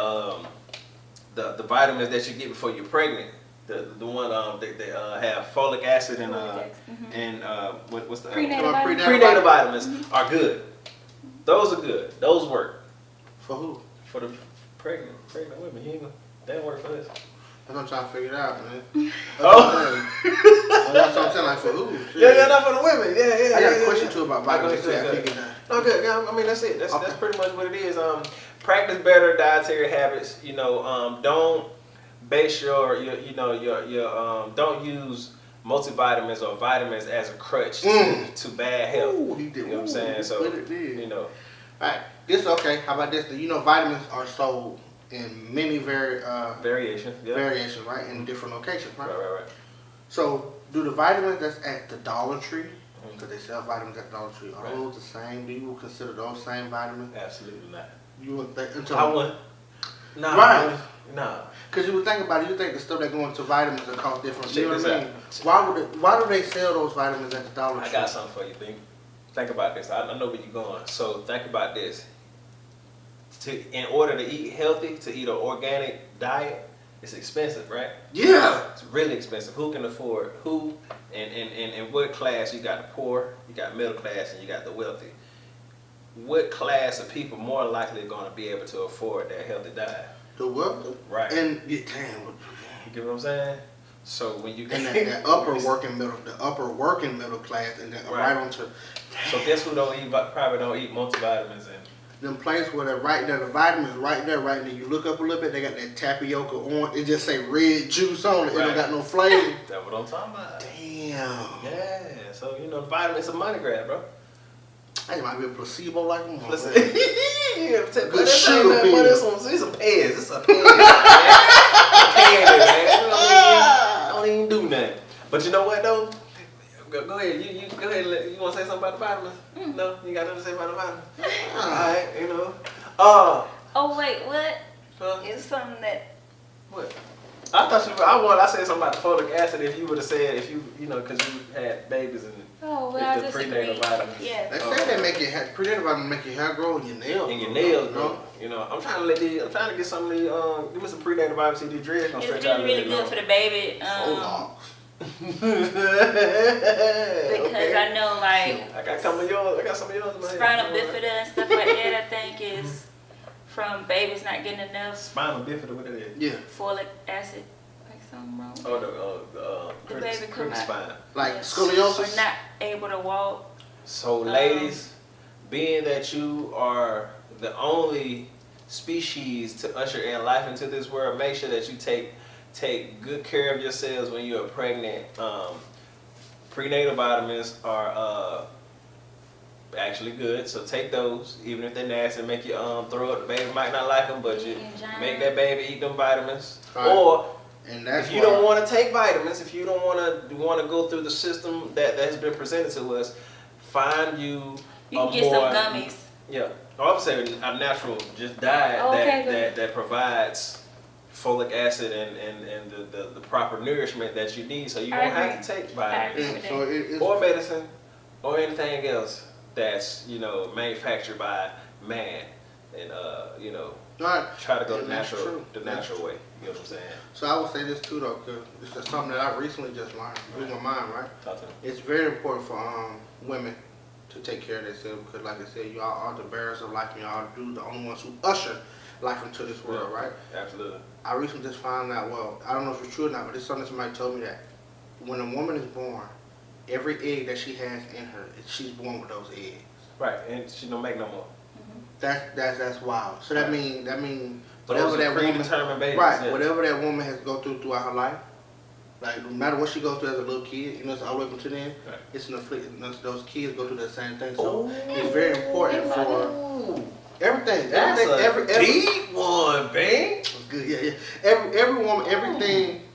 S1: the vitamins that you get before you're pregnant, the one they have folic acid and what's the
S3: Prenatal
S1: vitamins are good. Those are good. Those work
S2: For who?
S1: for the pregnant women. You ain't gonna, they don't work for us.
S2: That's what I'm trying to figure it out, man.
S1: Oh.
S2: That's what I'm saying, like for who? Shit.
S1: Yeah, not for the women. Yeah.
S2: I got a question too about vitamins.
S1: Good. No, good. Yeah, I mean, that's it. That's pretty much what it is. Practice better dietary habits. You know, don't base your don't use multivitamins or vitamins as a crutch to bad health.
S2: Ooh, he did.
S1: You know what I'm saying? So, you know.
S2: All right. This okay. How about this? You know, vitamins are sold in many
S1: Variations. Yeah.
S2: variations, right? In different locations, right?
S1: Right.
S2: So, do the vitamins that's at the Dollar Tree, because they sell vitamins at the Dollar Tree, are those the same? Do you consider those same vitamins?
S1: Absolutely not.
S2: You would think?
S1: I wouldn't. No.
S2: Right.
S1: No.
S2: Because you would think about it, you think the stuff that go into vitamins are cost different.
S1: Check
S2: You know
S1: this
S2: what I mean? Why do they sell those vitamins at the Dollar Tree?
S1: I got something for you, Bing. Think about this. I know where you're going. So think about this. In order to eat healthy, to eat an organic diet, it's expensive, right?
S2: Yeah.
S1: It's really expensive. Who can afford? Who and what class? You got the poor, you got middle class, and you got the wealthy. What class of people more likely going to be able to afford that healthy diet?
S2: The what?
S1: Right.
S2: And
S1: You get what I'm saying? So when you
S2: and that upper working middle class, and then right onto.
S1: So guess who probably don't eat multivitamins and
S2: Them place where they're right there, the vitamins right there. You look up a little bit, they got that tapioca on. It just say red juice on it. It don't got no flavor.
S1: That's what I'm talking about.
S2: Damn.
S1: Yeah. So you know, the vitamins a money grab, bro.
S2: That might be a placebo like one.
S1: Listen,
S2: Good sugar pill.
S1: It's a pez. It's a pez. Man. Don't even do nothing. But you know what though? Go ahead. You go ahead. You want to say something about the vitamins? No, you got nothing to say about the vitamins. All right, you know.
S3: Oh wait, what?
S1: Huh?
S3: It's something that.
S1: What? I said something about the folic acid. If you would have said because you had babies and
S3: I
S1: the
S3: just
S1: prenatal
S3: agreed.
S1: vitamins.
S3: Yeah.
S2: They say they make your prenatal vitamins make your hair grow and your nails.
S1: And your nails, bro. You know, I'm trying to get some of these. Give me some prenatal vitamins. See these dreads gonna
S3: It's
S1: stretch out
S3: really good for the baby. Because
S1: okay.
S3: I know
S1: I got some of yours.
S3: spinal bifida and stuff like that. I think is from babies not getting enough
S1: Spinal bifida, what it is?
S2: Yeah.
S3: folic acid. Like something wrong.
S1: Oh,
S3: The baby come out.
S1: spine.
S2: Like
S3: Yes.
S2: scoliosis.
S3: Or not able to walk.
S1: So, ladies, being that you are the only species to usher in life into this world, make sure that you take good care of yourselves when you are pregnant. Prenatal vitamins are actually good, so take those, even if they're nasty, make you throw up. The baby might not like them, but you make that baby eat them vitamins.
S2: Right.
S1: Or
S2: And that's
S1: if you don't want to take vitamins, if you don't want to go through the system that has been presented to us, find you
S3: can get some gummies.
S1: Yeah, I would say a natural just diet that provides folic acid and the proper nourishment that you need, so you won't have to take vitamins or medicine or anything else that's manufactured by man, and try to go the natural way. You know what I'm saying?
S2: So I would say this too though, because it's just something that I recently just learned. Blew my mind, right?
S1: Talk to me.
S2: It's very important for women to take care of themselves, because like I said, y'all are the bearers of life, and y'all do the only ones who usher life into this world, right?
S1: Absolutely.
S2: I recently just found out, well, I don't know if it's true or not, but it's something somebody told me, that when a woman is born, every egg that she has in her, she's born with those eggs.
S1: Right, and she don't make no more.
S2: That's wild. So that mean
S1: Whatever
S2: whatever that woman,
S1: predetermined babies,
S2: right?
S1: yeah.
S2: Whatever that woman has to go through throughout her life, like no matter what she goes through as a little kid, it's all the way up to then.
S1: Right.
S2: It's an affliction. Those kids go through the same thing. So it's very important for everything.
S1: That's
S2: every
S1: deep one, babe.
S2: It's good. Yeah. Every woman,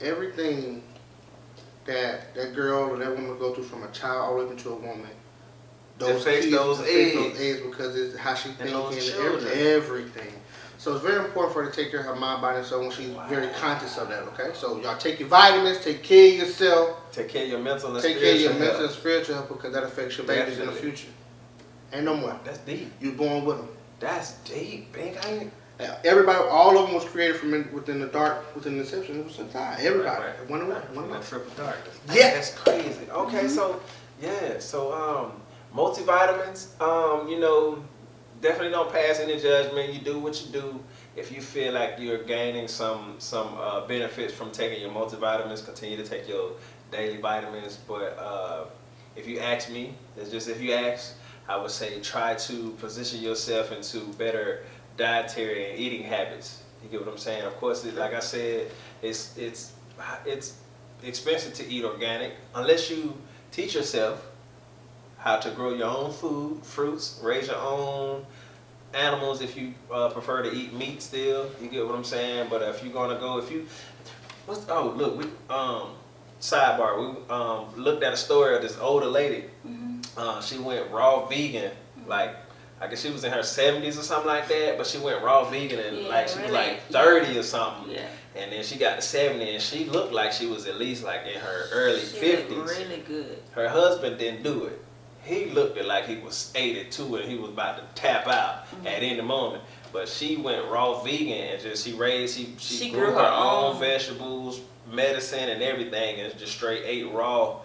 S2: everything that girl or that woman go through from a child all the way up into a woman, those
S1: face
S2: kids,
S1: those
S2: to fix those
S1: eggs.
S2: eggs because it's how she thinks
S1: those
S2: and
S1: children.
S2: everything. So it's very important for her to take care of her mind, body, and soul when she's very conscious of that, okay? So y'all take your vitamins, take care of yourself,
S1: Take care of your mental and
S2: take care of your
S1: spiritual
S2: mental and
S1: health.
S2: spiritual health because that affects your babies in the
S1: Definitely.
S2: future. Ain't no more.
S1: That's deep.
S2: You born with them.
S1: That's deep, Bink. I ain't.
S2: Everybody, all of them was created from within the dark, within the inception. It was inside. Everybody.
S1: Right.
S2: One
S1: From that triple darkness.
S2: Yeah.
S1: That's crazy. Okay, so yeah, so multivitamins, you know, definitely don't pass any judgment. You do what you do. If you feel like you're gaining some benefits from taking your multivitamins, continue to take your daily vitamins. But if you ask me, that's just if you ask, I would say try to position yourself into better dietary and eating habits. You get what I'm saying? Of course, like I said, it's expensive to eat organic unless you teach yourself how to grow your own food, fruits, raise your own animals if you prefer to eat meat still. You get what I'm saying? But if you're gonna go, sidebar, we looked at a story of this older lady. She went raw vegan, like I guess she was in her 70s or something like that, but she went raw vegan and like she was like 30 or something.
S3: Yeah.
S1: And then she got to 70 and she looked like she was at least like in her early
S3: She
S1: 50s.
S3: looked really good.
S1: Her husband didn't do it. He looked like he was 82 and he was about to tap out at any moment. But she went raw vegan and just she grew her own vegetables, medicine and everything, and just straight ate raw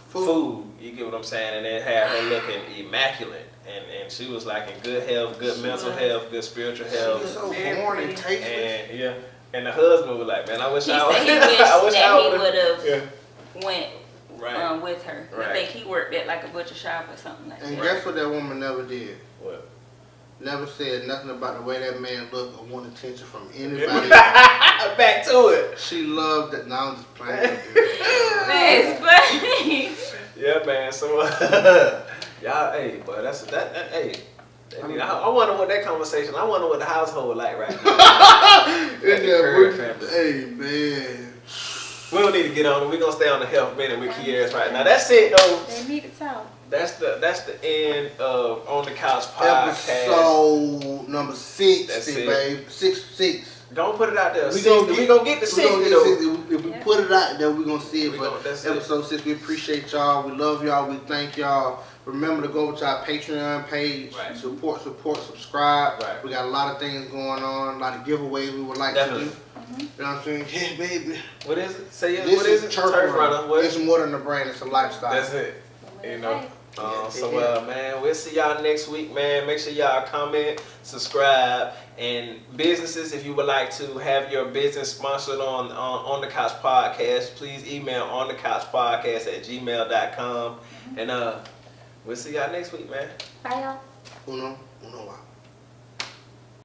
S1: food. You get what I'm saying? And it had her looking immaculate. And she was like in good health, good mental health, good spiritual health.
S2: She was so
S3: Very
S2: born and
S3: pretty.
S2: tasteless.
S1: And yeah. And the husband was like, man, I wish
S3: He
S1: I
S3: said he wished that he would have
S1: Yeah.
S3: went
S1: Right.
S3: with her.
S1: Right.
S3: I think he worked at like a butcher shop or something like
S2: And
S3: that.
S2: guess what that woman never did?
S1: What?
S2: Never said nothing about the way that man looked or want attention from anybody.
S1: Back to it.
S2: She loved that. Now I'm just playing.
S3: That's funny.
S1: Yeah, man. So, y'all, hey, but hey. I wonder what that conversation. I wonder what the household like right now. Hey,
S2: man.
S1: we don't need to get on it. We're gonna stay on the health minute with Kiera's right now. That's it, though.
S3: They need to talk.
S1: That's the end of On the Couch podcast.
S2: Episode number 60,
S1: That's it.
S2: babe. 6.
S1: Don't put it out there.
S2: We
S1: 60. We gonna get to 60 though.
S2: 60. If we put it out there, we're gonna see it.
S1: That's
S2: Episode 6, we appreciate y'all. We love y'all. We thank y'all. Remember to go to our Patreon page.
S1: Right.
S2: Support, subscribe.
S1: Right.
S2: We got a lot of things going on, a lot of giveaways we would like
S1: Definitely.
S2: to do. You know what I'm saying? Yeah, baby.
S1: What is it? Say it.
S2: This
S1: What is it?
S2: Turf
S1: Runner.
S2: Runner.
S1: What?
S2: It's more than a brand, it's a lifestyle.
S1: That's it. You know.
S2: Yeah.
S1: Man, we'll see y'all next week, man. Make sure y'all comment, subscribe, and businesses, if you would like to have your business sponsored on the Couch Podcast, please email onthecouchpodcast@gmail.com. And we'll see y'all next week, man.
S4: Bye, y'all.
S2: Uno, wow.